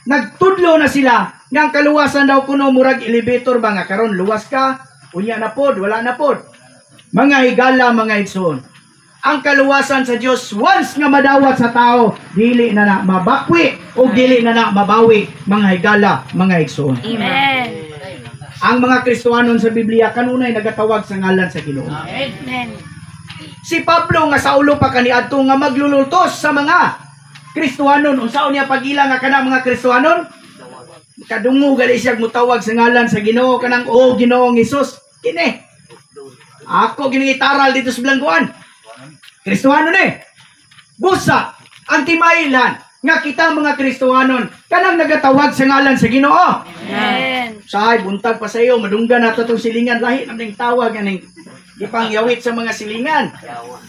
Nagtudlo na sila nga ang kaluwasan daw kuno murag elevator ba nga karon luwas ka, unya na pod, wala na pod. Mga higala, mga igsoon, ang kaluwasan sa Dios once nga madawat sa tao, dili na na mabakwi o dili na na mabawi, mga higala, mga igsoon. Amen. Ang mga Kristohanon sa Biblia kanunay nagatawag sa ngalan sa Ginoo. Amen. Si Pablo nga sa ulo pa kaniadto nga maglulultos sa mga Kristohanon, unsaon niya pagila nga kana mga Kristohanon? Kadungo gali siya mutawag sa ngalan sa Ginoo kanang Ginoong Hesus. Kini. Ako ginitaral dito sa Bilangguan. Kristohanon busa ang timailan nga kita mga Kristohanon kanang nagatawag sa ngalan sa Ginoo. Amen. Sahay buntag pa sa iyo, madunggan nato tong silingan, lahi nang tawag aning ipangyawit sa mga silingan.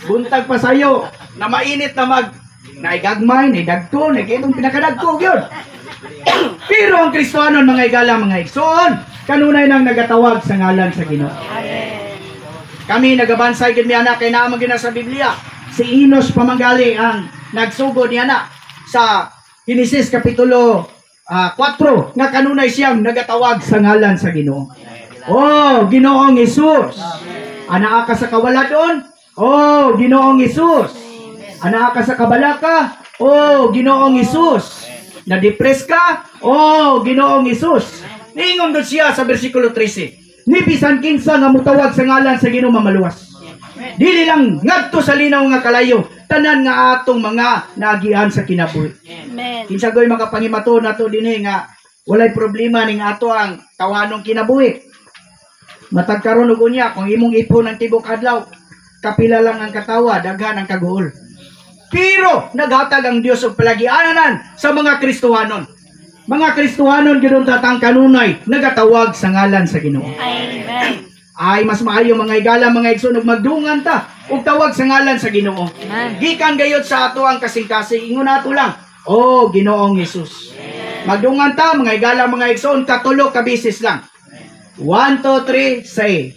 Buntag pa sa iyo na mainit na naigagmay, naidagko, naigitong pinakadagko yun. Pero ang Kristohanon, mga higala, mga igsoon, kanunay nang nagatawag sa ngalan sa Ginoo. Kami nagabansay gid mi anak kay naamang gina sa Biblia. Si Enos pamanggali ang nagsugod ni anak sa Genesis kapitulo 4 nga kanunay siyang nagatawag sa ngalan sa Ginoo. Oh, Ginoong Hesus. Anaa ka sa kawaladon? Oh, Ginoong Hesus. Anaa ka sa kabalaka? Oh, Ginoong Hesus. Na-depress ka? Oh, Ginoong Hesus. Niingon doon siya sa bersikulo 13. Ni bisan kinsa nga mutawag sa ngalan sa Ginoo mamaluwas. Dili lang ngadto sa linaw nga kalayo, tanan nga atong mga naagian sa kinabuhi. Amen. Kinsa goy makapangimaton nato dinhi nga walay problema ning ato ang tawanong kinabuhi. Matag karon ug unya kung imong ipon ang tibok adlaw, kapila lang ang katawa, daghan ang kaguol. Pero naghatag ang Dios og palagianan sa mga Kristohanon. Mga Kristohanon gidon tatang kanunay nagatawag sa ngalan sa Ginoo. Amen. Ay mas maayo mga higala mga igsoon ug magdungan ta ug tawag sa ngalan sa Ginoo. Amen. Gikan gayud sa ato ang kasing-kasing ingon nato lang, oh Ginoong Hesus. Magdungan ta mga higala mga igsoon katulo ka bisis lang. 1 2 3 say.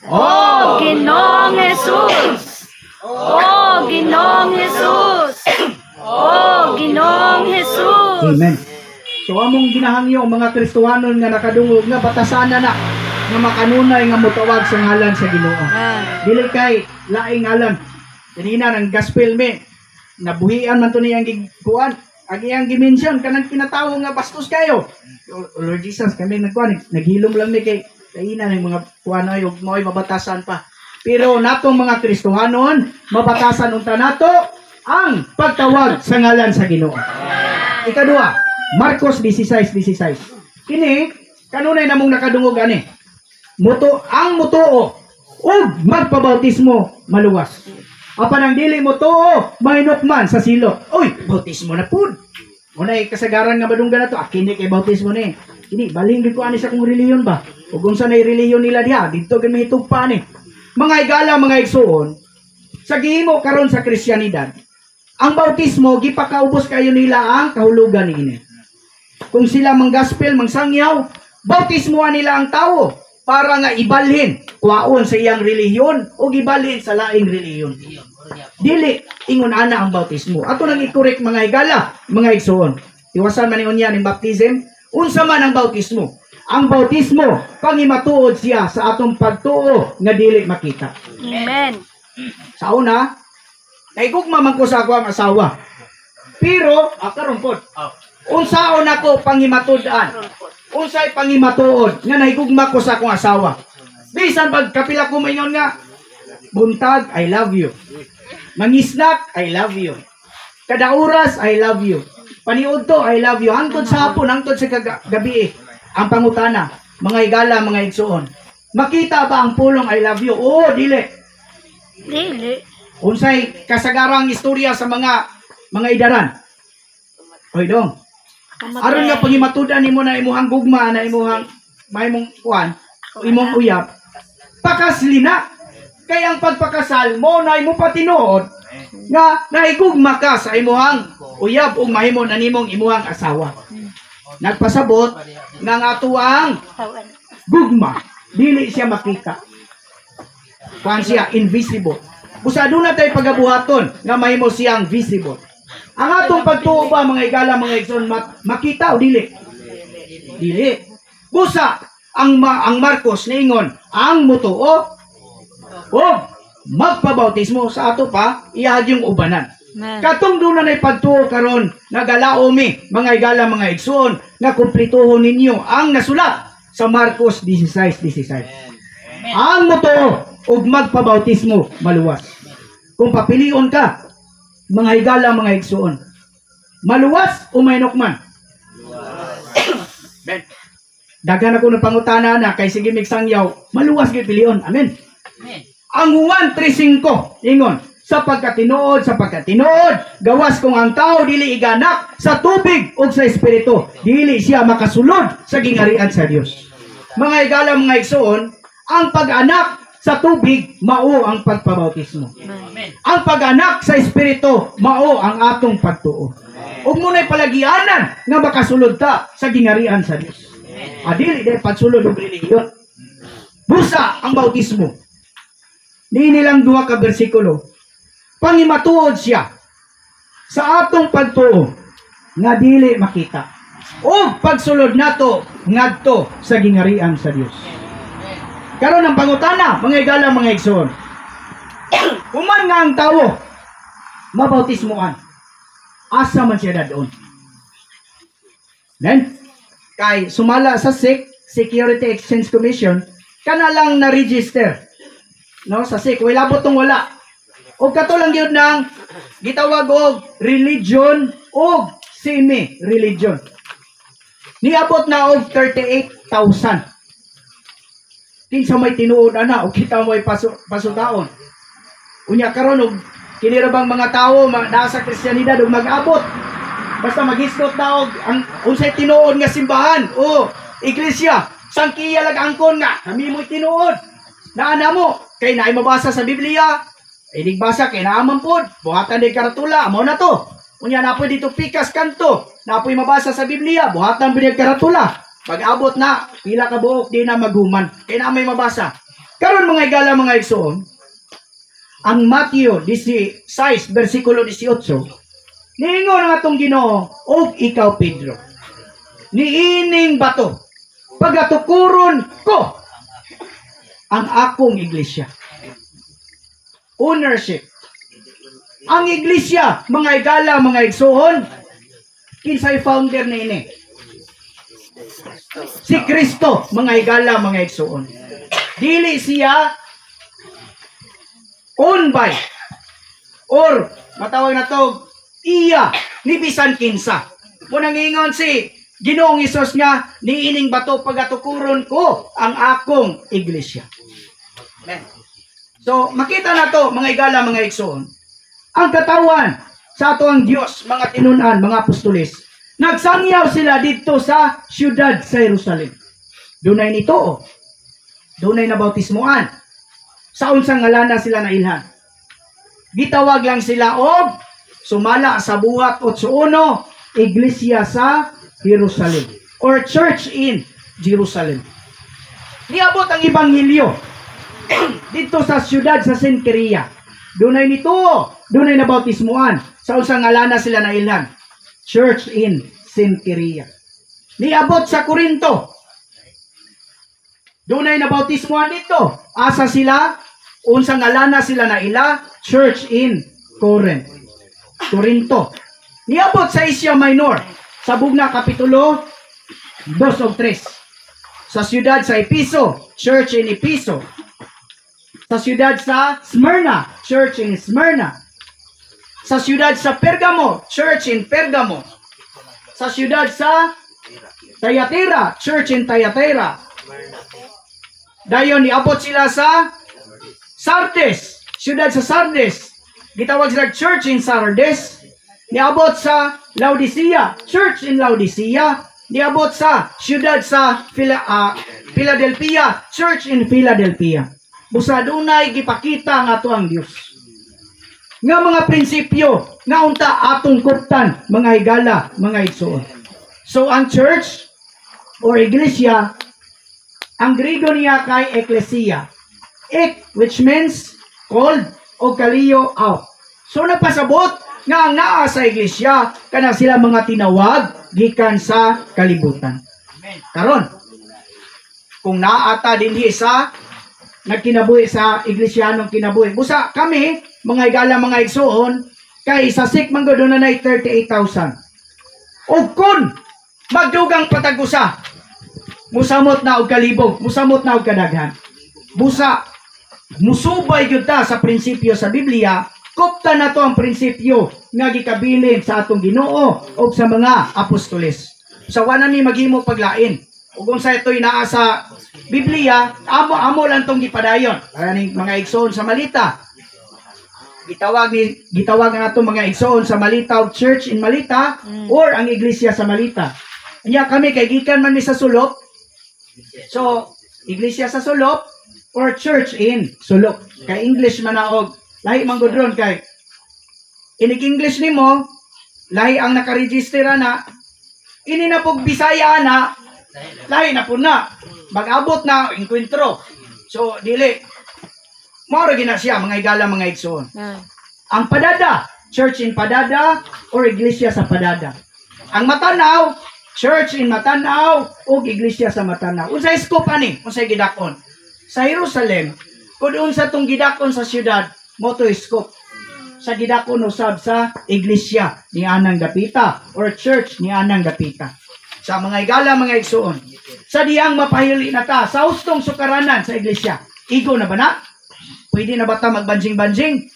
Oh, Ginoong Jesus! Oh, Ginoong Jesus! Oh, Ginoong Jesus! Amen. So among ginahangyo mga Kristohanon nga nakadungog nga batasan na nga makanunay nga motawag sa ngalan sa Ginoo. Amen. Dili kay laing ngalan. Kanina ng gospel me nabuhian man to niyang gikuan. Ang iyang gimension kanang kinatawo nga bastos kayo. Lord Jesus kami nagkuan naghilom lang ni kay kaina ng mga kuan ay ug mo'y mabatasan pa. Pero natong mga Kristohanon mabatasan unta nato ang pagtawag sa ngalan sa Ginoo. Ikadua, Marcos 16:16. Kini kanunay namong nakadungog ani. Ang mutuo ug magpabautismo maluwas. Apan ang dili mutuo mahinukman sa silot. Oy, bautismo na pud. Unay kasagaran nga madunggan nato, kini kay bautismo ni. Kini baling gid ko ani sa kong reliyon ba? Ug unsa nay reliyon nila diha, didto gid mahitugpa ni. Mga higala mga igsoon, sa gihimo karon sa Kristyanidad, ang bautismo gipakaubos kayo nila ang kahulugan niini. Kung sila mang gospel, mang sangyaw, bautismoan nila ang tao para nga ibalhin, kuwaon sa iyang relihiyon o ibalhin sa laing relihiyon. Dili, ingon ana ang bautismo. Ato nang i-correct mga higala, mga igsoon. Iwasan man niya ng baptism, unsa man ang bautismo. Ang bautismo, pangimatuod siya sa atong pagtuo nga dili makita. Amen. Sa una, naigugma man ko sa ako ang asawa. Pero, karon pod. Unsaon ako pangimatud-an? Unsay pangimatuod nga nahigugma ko sa akong asawa. Bisan pag kapila ko maingon nga, buntag, I love you. Mangisnak, I love you. Kada oras, I love you. Paniudto, I love you. Hangtod sa hapon, hangtod sa gabi. Ang pangutana, mga higala, mga igsoon. Makita ba ang pulong I love you? Oo, dili. Dili. Unsay kasagarang istorya sa mga idaran. Oy dong. Aron nga pangimatudan nimo na imuhang gugma na imuhang mahimong kuan, imong uyab. Pakaslina. Kay ang pagpakasal mo na imo patinuod nga nahigugma ka sa imuhang uyab ug mahimo na nimong imuhang asawa. Nagpasabot nga ang atuang gugma dili siya makita. Kuan siya invisible. Busa aduna tay pagabuhaton nga mahimo siyang visible. Ang atong pagtuo ba mga higala mga igsoon makita o dili? Dili. Busa ang Marcos niingon ang mutuo o magpabautismo sa ato pa iyahag yung ubanan. Amen. Katong doon na pagtuo karon nagalaomi mga higala mga igsoon nga kumplituhon ninyo ang nasulat sa Marcos 16:16. Ang mutuo ug magpabautismo maluwas. Kung papilion ka mga higala, mga igsoon. Maluwas o mainokman? Ben. Dagan ako ng pangutana na kay sige migsangyaw, maluwas gyud pilion. Amen. Amen. Ang Juan 3:5 ingon, sa pagkatinuod, gawas kung ang tao dili iganak sa tubig o sa espiritu, dili siya makasulod sa gingarian sa Dios. Mga higala, mga igsoon, ang pag-anak sa tubig, mao ang pagpabautismo. Amen. Ang pag-anak sa espiritu, mao ang atong pagtuo. Ug munay palagianan nga makasulod ta sa gingarian sa Dios. Adili day pagsulod og relihiyon. Busa ang bautismo. Di nilang duha ka bersikulo. Pangimatuod siya sa atong pagtuo nga dili makita. O pagsulod nato ngadto sa gingarian sa Dios. Karon ang pangutana, mga higala, mga igsoon. Human nga ang tawo mabautismoan. Asa man siya dadon? Then, kay sumala sa SEC, Security Exchange Commission, kana lang na-register. No, sa SEC, wala botong wala. O katulang yun ng gitawag og religion o semi-religion. Niabot na og 38,000. Kinsa may tinuod ana o kita mo'y pasutaon. Unya karon og Kini ra bang mga tawo nasa Kristyanidad ug mag-abot. Basta maghisgot daw ang unsay tinuod nga simbahan o iglesia. Sangkiya lag angkon nga kami mo tinuod. Naana mo kay naay mabasa sa Biblia. Idig basa kay naaman pod. Buhatan di karatula mo na to. Unya na pwede dito pikas kanto. Napoy mabasa sa Biblia, buhatan binig karatula. Pag-abot na, pila ka buok di na maghuman. Kaya na may mabasa. Karon mga igala mga igsoon, ang Mateo 16 versikulo 18, niingon nga itong Ginoo, og ikaw Pedro, niining bato, pagatukuron ko ang akong iglesia. Ownership. Ang iglesia, mga igala, mga igsoon, kinsay founder na ini? Si Kristo, mga igala, mga igsoon. Dili siya owned by or matawag na to iya ni bisan kinsa. Munang ingon si Ginoong Hesus nga niining bato pagatukuron ko ang akong iglesia. Amen. So makita na to mga igala, mga igsoon. Ang katawan sa ato ang Dios, mga tinunan, mga apostoles, nagsangyaw sila dito sa siyudad sa Jerusalem. Dunay nito, dunay nabautismuan. Sa unsang ngalan na sila nailhan. Gitawag lang sila og sumala sa buhat 8:1, iglesia sa Jerusalem or church in Jerusalem. Niabot ang ebanghelyo dito sa siyudad sa Cenchrea. Dunay nito, dunay nabautismuan. Sa unsang ngalan na sila nailhan. Church in Cenchrea. Niabot sa Corinto. Dunay nabautismuan dito. Asa sila? Unsang ngalan na sila naila? Church in Corinth. Corinto. Niabot sa Asia Minor. Sa Bugna Kapitulo 2 o 3. Sa siyudad sa Episo, Church in Episo. Sa siyudad sa Smyrna, Church in Smyrna. Sa siyudad sa Pergamo, Church in Pergamo. Sa siyudad sa Thyatira, Church in Thyatira. Dayon niabot sila sa Sardes, siyudad sa Sardes. Gitawag sila Church in Sardes. Niabot sa Laodicea, Church in Laodicea. Niabot sa siyudad sa Philadelphia, Church in Philadelphia. Busa dunay gipakita nga ato ang Dios. Nga mga prinsipyo nga unta atong kuptan, mga higala, mga igsoon. So ang church or iglesia, ang Griego niya kay ecclesia. Which means called o kaliyo out. So napasabot nga ang naa sa iglesia kana sila mga tinawag gikan sa kalibutan. Karon kung naata dinhi sa nagkinabuhi sa iglesyanong kinabuhi. Busa kami, mga igala, mga igsoon, kay sa sik man doon na 38,000. O kun magdugang patagusa, musamot na og kalibog, musamot na og kadaghan. Busa musubay gyud ta sa prinsipyo sa Biblia, kupta na to ang prinsipyo nga gikabilin sa atong Ginoo o sa mga apostoles. Sa wala ni maghimo paglain. Ug unsa ito'y naa sa Biblia, amo lang tong gipadayon. Para ning mga igsoon sa Malita. Gitawag nga atong mga igsoon sa Malita o church in Malita or ang iglesia sa Malita. Anya kami kay gikan man mi sa sulok. So, iglesia sa sulok or church in sulok. Kay English man na og lahi man gud ron kay inig English nimo, lahi ang nakaregister na. Ini na pog Bisaya na, lahi na po na. Mag-abot na, enkwentro. So, dili. Maura gina siya, mga igala, mga igsoon. Ang Padada, church in Padada, or iglesia sa Padada. Ang Matanaw, church in Matanaw, o iglesia sa Matanaw. Unsay scope ani, unsay gidakon. Sa Jerusalem, kung unsa tong gidakon sa siyudad, mo to scope. Sa gidakon usab sa iglesia ni Anang Dapita, or church ni Anang Dapita. Sa mga igala, mga igsoon. Sa diyang mapahili na ta, sa hustong sukaranan sa iglesia, igo na ba na? Pwede na ba ta magbanjing-banjing?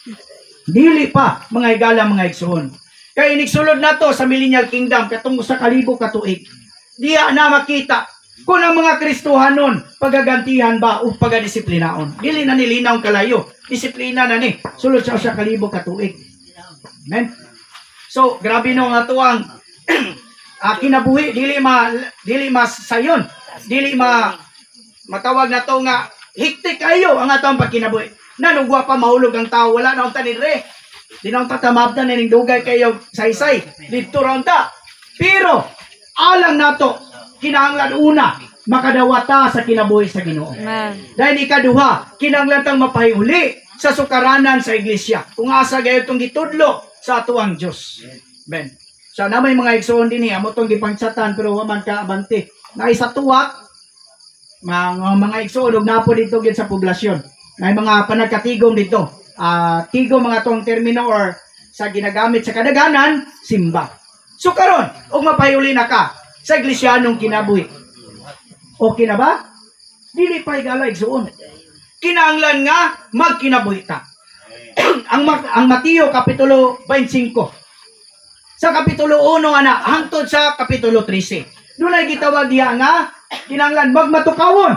Dili pa, mga igala, mga igsoon. Kaya inigsulod na to sa Millennial Kingdom, katong sa kalibo katuig. Diya na makita, Kung ang mga Kristohanon pagagantihan ba o pagadisiplinaon, dili na nilinaw kalayo, disiplina na ni sulod sa 1,000 ka tuig. Amen. So grabe no nga tuang kinabuhi dili sayon, dili matawag na to nga hiktik kayo ang atong pagkinabuhi. Nanugwa pa mahulog ang tao, wala na ang tanidre. Di na ang tatamabdan na ning dugay kayo saysay dito raon ta. Pero alang nato kinahanglan una makadawata sa kinabuhi sa Ginoo. Dahil ikaduha, kinahanglan tang mapahuli sa sukaranan sa iglesia. Kung asa gayon tong gitudlo sa atuang Dios. Ben. Sana may mga igsoon din niya mo tong gipangsatan pero wa man ka abante. Na isa tuwa mga igsoon og napo dito gid sa poblasyon. May mga panagkatigom dito. Tigom mga tong termino or sa ginagamit sa kadaganan, simba. So karon, og mapahuli na ka sa iglesyanong kinabuhi. Okay na ba? Dili pa igala igsuon. Kinahanglan nga magkinabuhi ta. ang Mateo kapitulo 25. Sa kapitulo 1 ana hangtod sa kapitulo 13. Dunay gitawag diha nga kinahanglan magmatukawon.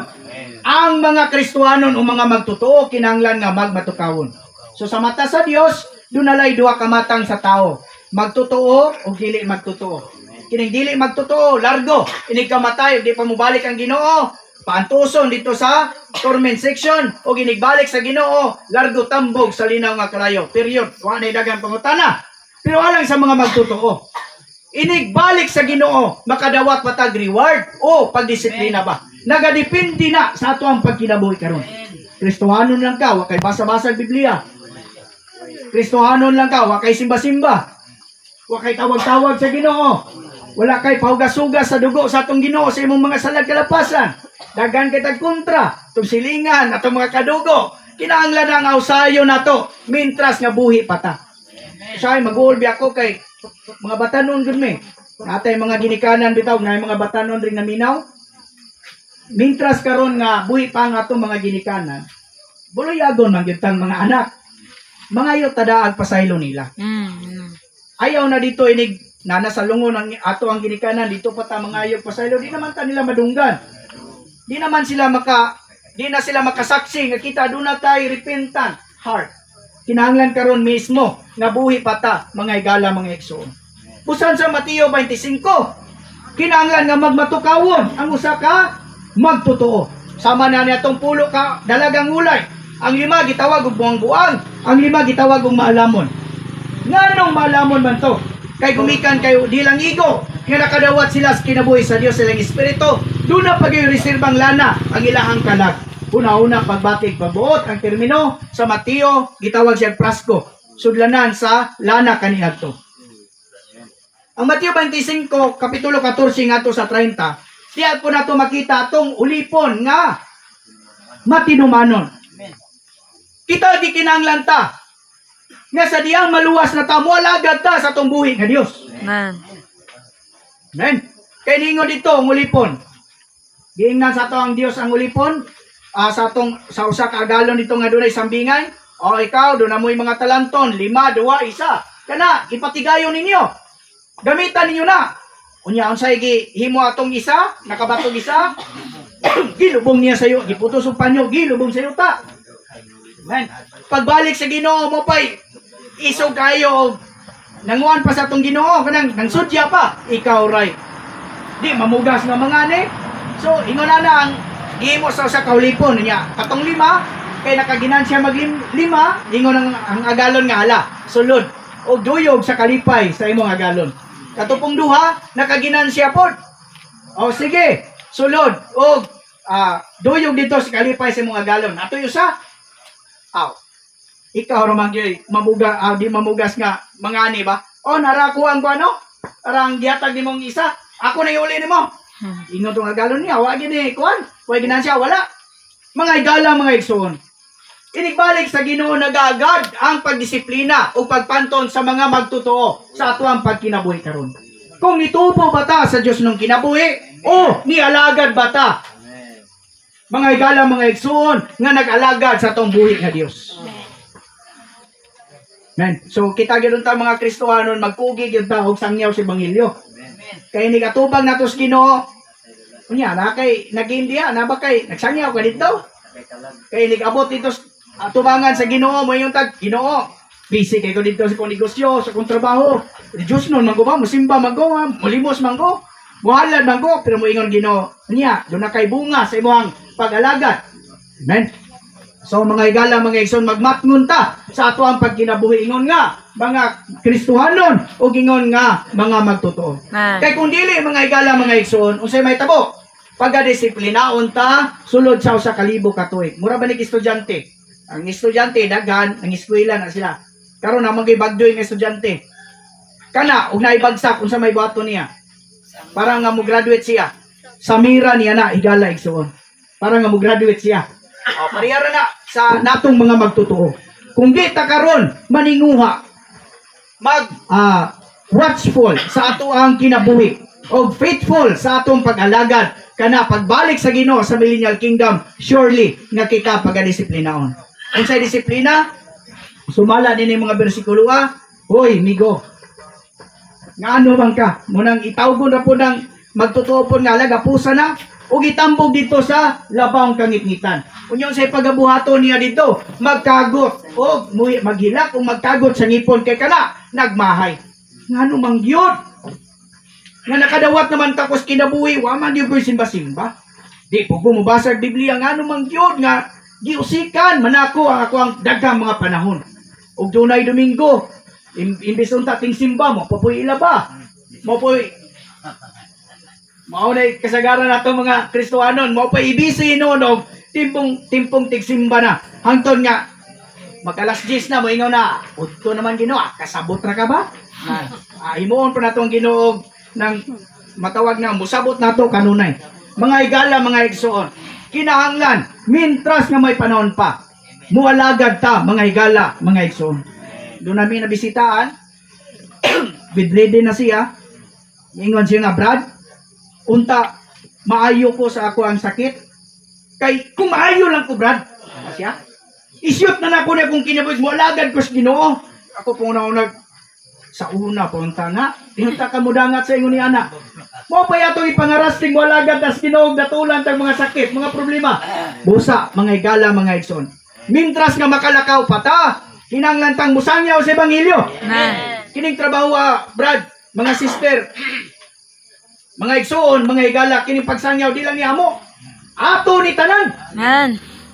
Ang mga Kristohanon o mga magtotoo kinahanglan nga magmatukawon. So sa mata sa Dios, dunalay duha ka matang sa tao. Magtotoo o dili magtotoo. Kining dili magtotoo, largo. Inig kamatay, di pa mo balik ang Ginoo. Paantuson dito sa torment section o ginigbalik sa Ginoo, largo tambog sa linaw nga kalayo. Period. Wa na dagang pangutana. Pero alang sa mga magtotoo, inigbalik sa Ginoo, makadawat patag reward o pagdisiplina ba? Nagadepende na sa ato ang pagkinabuhi karon. Kristohanon lang ka, wa kay basa-basa ang Biblia. Kristohanon lang ka, wa kay simba-simba. Wa kay tawag-tawag sa Ginoo. Wala kay pahugas-hugas sa dugo sa atong Ginoo sa imong mga salag kalapasan. Dagan kay tagkontra, itong silingan, atong mga kadugo. Kinahanglan ang ausayo nato, mintras nga buhi pata. Say mag-uulbi ako kay mga batanon gud mi. Natay mga ginikanan bitaw na mga batanon ring naminaw. Mintras karon nga buhi pa nga atong mga ginikanan. Buloyagon man gyud tang mga anak. Mga iyo tadaag pasaylo nila. Ayaw na dito inig nasa lungon ang ato ang ginikanan dito pa ta mga ayog pasaylo, di naman ta nila madunggan. Di naman sila di na sila makasaksi nga kita do na tay repentant heart. Kinahanglan karon mismo nga buhi pa ta mga igala mga igsoon. Busan sa Mateo 25, kinahanglan nga magmatukawon ang usa ka magtotoo. Sama na niatong pulo ka dalagang ulay. Ang 5 gitawag og buang-buang, ang 5 gitawag og maalamon. Nganong maalamon man to? Kay gumikan kayo di lang igo nga nakadawat sila sa kinabuhi sa Dios silang espiritu, doon na pag-reserbang lana ang ilahang kalag. Una-una pagbatig pabuot ang termino sa Mateo gitawag siya prasko, sudlanan sa lana kaniadto. Ang Mateo 25 kapitulo 14 ngadto sa 30, diha po nato makita atong ulipon nga matinumanon. Kita di kinahanglan ta nga sa diyang maluwas na ta, mualagad ta sa itong buhi nga Diyos. Amen. Kaya ningo dito, ang ulipon. Giingnan sa ito ang Diyos ang ulipon. Sa usa ka agalon dito nga doon ay sambingay. O ikaw, doon na mo yung mga talanton. 5, 2, 1. Kana, ipatigayon ninyo. Gamitan ninyo na. Unya, unsay himo atong isa, nakabatog isa. Gilubong niya sa iyo. Giputos ang panyo, gilubong sa iyo ta. Amen. Pagbalik sa Ginoo mo pa'y isog kayo nanguan pa sa itong Ginoo kanang nangsudya pa ikaw right di mamugas nga mga ni so ingon na ang gihimo sa usa ka ulipon niya katong 5 kay nakaginan siya maglima ingon ang agalon nga hala sulod og duyog sa kalipay sa imong agalon katupong 2 nakaginan siya pod o sige sulod og duyog dito sa kalipay sa imong agalon ato usa ikaw ramang di mamugas nga mangani ba? O narakuan ko ano? Arang gihatag nimong isa. Ako na iuli nimo. Ingon tong agalon niya, wa gini kuan. Wa ginan siya wala. Mga igala mga igsoon. Inigbalik sa Ginoo nagagad ang pagdisiplina o pagpanton sa mga magtotoo sa atuang pagkinabuhi karon. Kung itubo ba ta sa Dios nung kinabuhi o nialagad ba ta? Mga igala mga igsoon nga nag-alagad sa atong buhi nga Dios. Amen. So kita gyud ta mga Kristohanon magkugi gyud ta og sangyaw sa ebanghelyo. Kay ni katubag nato sa Ginoo Unya na kay nag-India na ba kay nagsangyaw ka dito? Kay nag-abot dito tubangan sa Ginoo mo yung tag Ginoo. Busy kay ko dito sa kong negosyo, sa kong trabaho. Diyos nun manggo ba musimba manggo, mulimos manggo. Muhalad manggo pero mo ingon Ginoo. Unya do na kay bunga sa imong pag-alagad. Amen. So mga higala, mga igsoon, magmatngon ta sa ato ang pagkinabuhi. Ingon nga, mga Kristohanon, o ingon nga, mga magtotoo. Kay kung dili, mga higala, mga igsoon, unsay may tabo, pagdisiplinaon ta, sulod sa kalibo katuig. Mura ba ni estudyante? Ang estudyante, daghan, ang eskwela na sila. Karon na magibagdoy ng estudyante. Kana, ug naibagsak, unsa may buhaton niya. Para nga mo graduate siya. Samira niya na, higala, igsoon. Para nga mo graduate siya. O, pariyara na sa natong mga magtotoo. Kung di ta karon maninguha, watchful sa ato ang kinabuhi, o faithful sa atong pag-alagad, kana pagbalik sa Ginoo sa millennial kingdom, surely nga kita pagadisiplinaon. Unsay disiplina? Sumala din yung mga bersikulo, hoy, migo, nga ano bang ka? Munang itawgon na po ng magtotoo po nga lagapusa na, o gitambog dito sa labang kangitngitan. Unyon sa pagabuhaton niya dito, magkagot o maghilak o magkagot sa ngipon kay kana, nagmahay. Ngano mangyod? Nga nakadawat naman takos kinabuhi, wa man di ko simba-simba. Di po bumabasa ang Biblia, ngano mangyod nga, giusikan, manako ang ako ang dagang mga panahon. O dunay Domingo, imbis unta ting simba mo, papoy ilaba. Mo po'y mao na kasagaran nato mga Kristohanon, mao pa ibisi noon og timpong tigsimba na. Hangtod nga mag-alas 10 na mo ingaw na. Udto naman Ginoo, kasabot ra ka ba? Himuon pa nato ang Ginoo ng matawag na musabot nato kanunay. Mga higala, mga igsoon, kinahanglan mintras nga may panahon pa. Mualagad ta mga higala, mga igsoon. Doon namin nabisitaan, bidlede na siya. Ingon siya nga, Brad, unta, maayo ko sa ako ang sakit. Kay, kung maayo lang ko, Brad, siya, isyot na ako na kung kinabuhi mo, alagad ko sa Ginoo. Ako po na sa una, punta nga, pinunta ka mo dangat sa ingon ni anak. Mo pa yato ipangarasting mo alagad na sa Ginoo, datulan tag mga sakit, mga problema. Busa, mga higala, mga igsoon. Mintras nga makalakaw pa ta, kinanglantang musangyaw sa Ebanghelyo. Kining trabaho, Brad, mga sister, mga igsoon, mga higala, kining pagsangyaw, di lang ni amo. Ato ni tanan.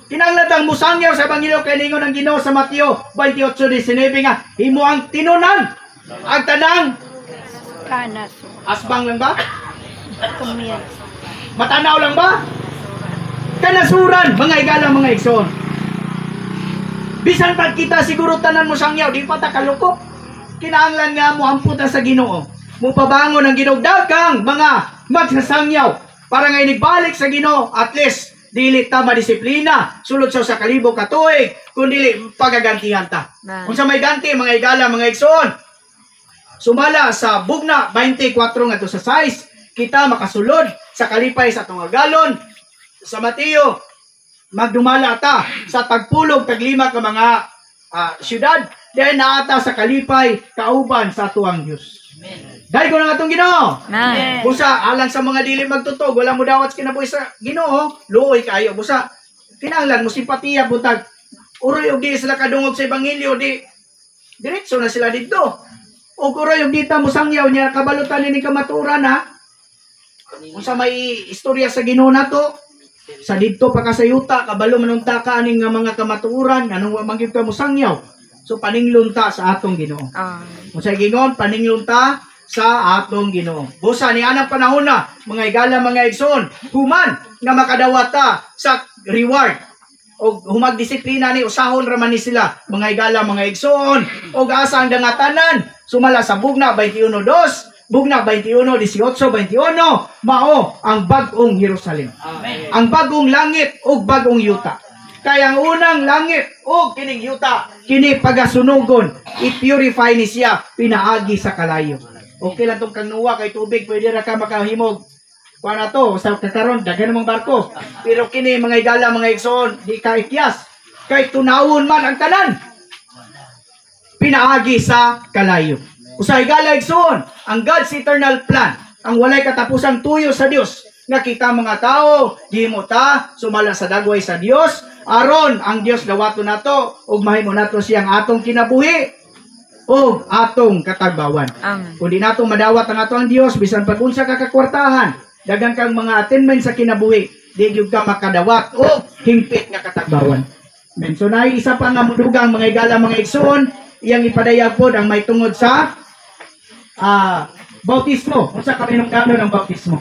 Kinanglantang musangyaw sa Ebanghelyo kay ningon ang Ginoo sa Mateo 28:19 nga, himo ang tinunan, ang tanang Kanas. asbang lang ba? Kumiyas. Matanaw lang ba? Kanasuran, mga higala, mga igsoon. Bisan pag kita siguro tanan mo sangyaw, di pa ta kalukop. Kinahanglan nga mo amputan sa Ginoo. Mo pabangon ang Ginoo dagang mga magsasangyaw para nga inigbalik sa Ginoo, at least dili ta madisiplina sulod sa kalibo katuig, kundi pagagantihan ta. Kung sa may ganti, mga higala, mga igsoon, sumala sa Bugna 24 ngadto sa 6, kita makasulod sa kalipay sa Tungagalon. Sa Mateo, magdumala ta sa tagpulog taglima ka mga syudad, dahil naata sa kalipay kauban sa tuwang Diyos. Dahil ko na nga itong Ginoo. Busa, alang sa mga dili magtutog, wala mo dawat kinabuhi sa Ginoo, luoy kayo. Busa, kinahanglan mo simpatiya, butag, uroy og di sila kadungog sa Ebanghelyo, di diretso na sila dito. O uroy og dita mo sangyaw niya, kabalutan ni kamaturan ha. Kung sa may istorya sa Ginoo na to, sa dito pa ka sa yuta, kabalo manunta ka aning nga mga kamaturan, anong manggib ka mo sangyaw. So paninglunta sa atong Ginoo. Kung sa gingon, paninglunta sa atong Ginoo. Busa ni anang panahon na, mga higala, mga igsoon, human nga makadawata sa reward. O humagdisiplina ni usahon raman ni sila, mga higala, mga igsoon, o asa ang dangatanan, sumala sa Bugna 21:2, Bugna 21:18, 21, mao ang bagong Jerusalem. Amen. Ang bagong langit o bagong yuta. Kaya ang unang langit o kining yuta, kini pagasunugon, i-purify ni siya, pinaagi sa kalayo. Okay lang itong kangnuwa kay tubig, pwede ra ka makahimog. Kuha na to, sa kakaroon, dagan namang barko. Pero kini mga higala, mga igsoon, di ka ikyas. Kay tunawon man ang tanan, pinaagi sa kalayo. Usa higala, igsoon, ang God's eternal plan, ang walay katapusang tuyo sa Dios, nga kita mga tao gihimo ta sumala sa dagway sa Dios aron ang Dios dawaton nato ug mahimo nato siyang atong kinabuhi o atong katagbawan. Amen. Kung di nato madawat ang ato ang Dios bisan pag unsa ka kakwartahan, daghang kang mga attainment sa kinabuhi, di gyud ka makadawat o hingpit nga katagbawan. Men so naay isa pa nga mudugang mga igala mga igsoon, iyang ipadayag pod ang may tungod sa bautismo. Unsa ka minungkano ng bautismo?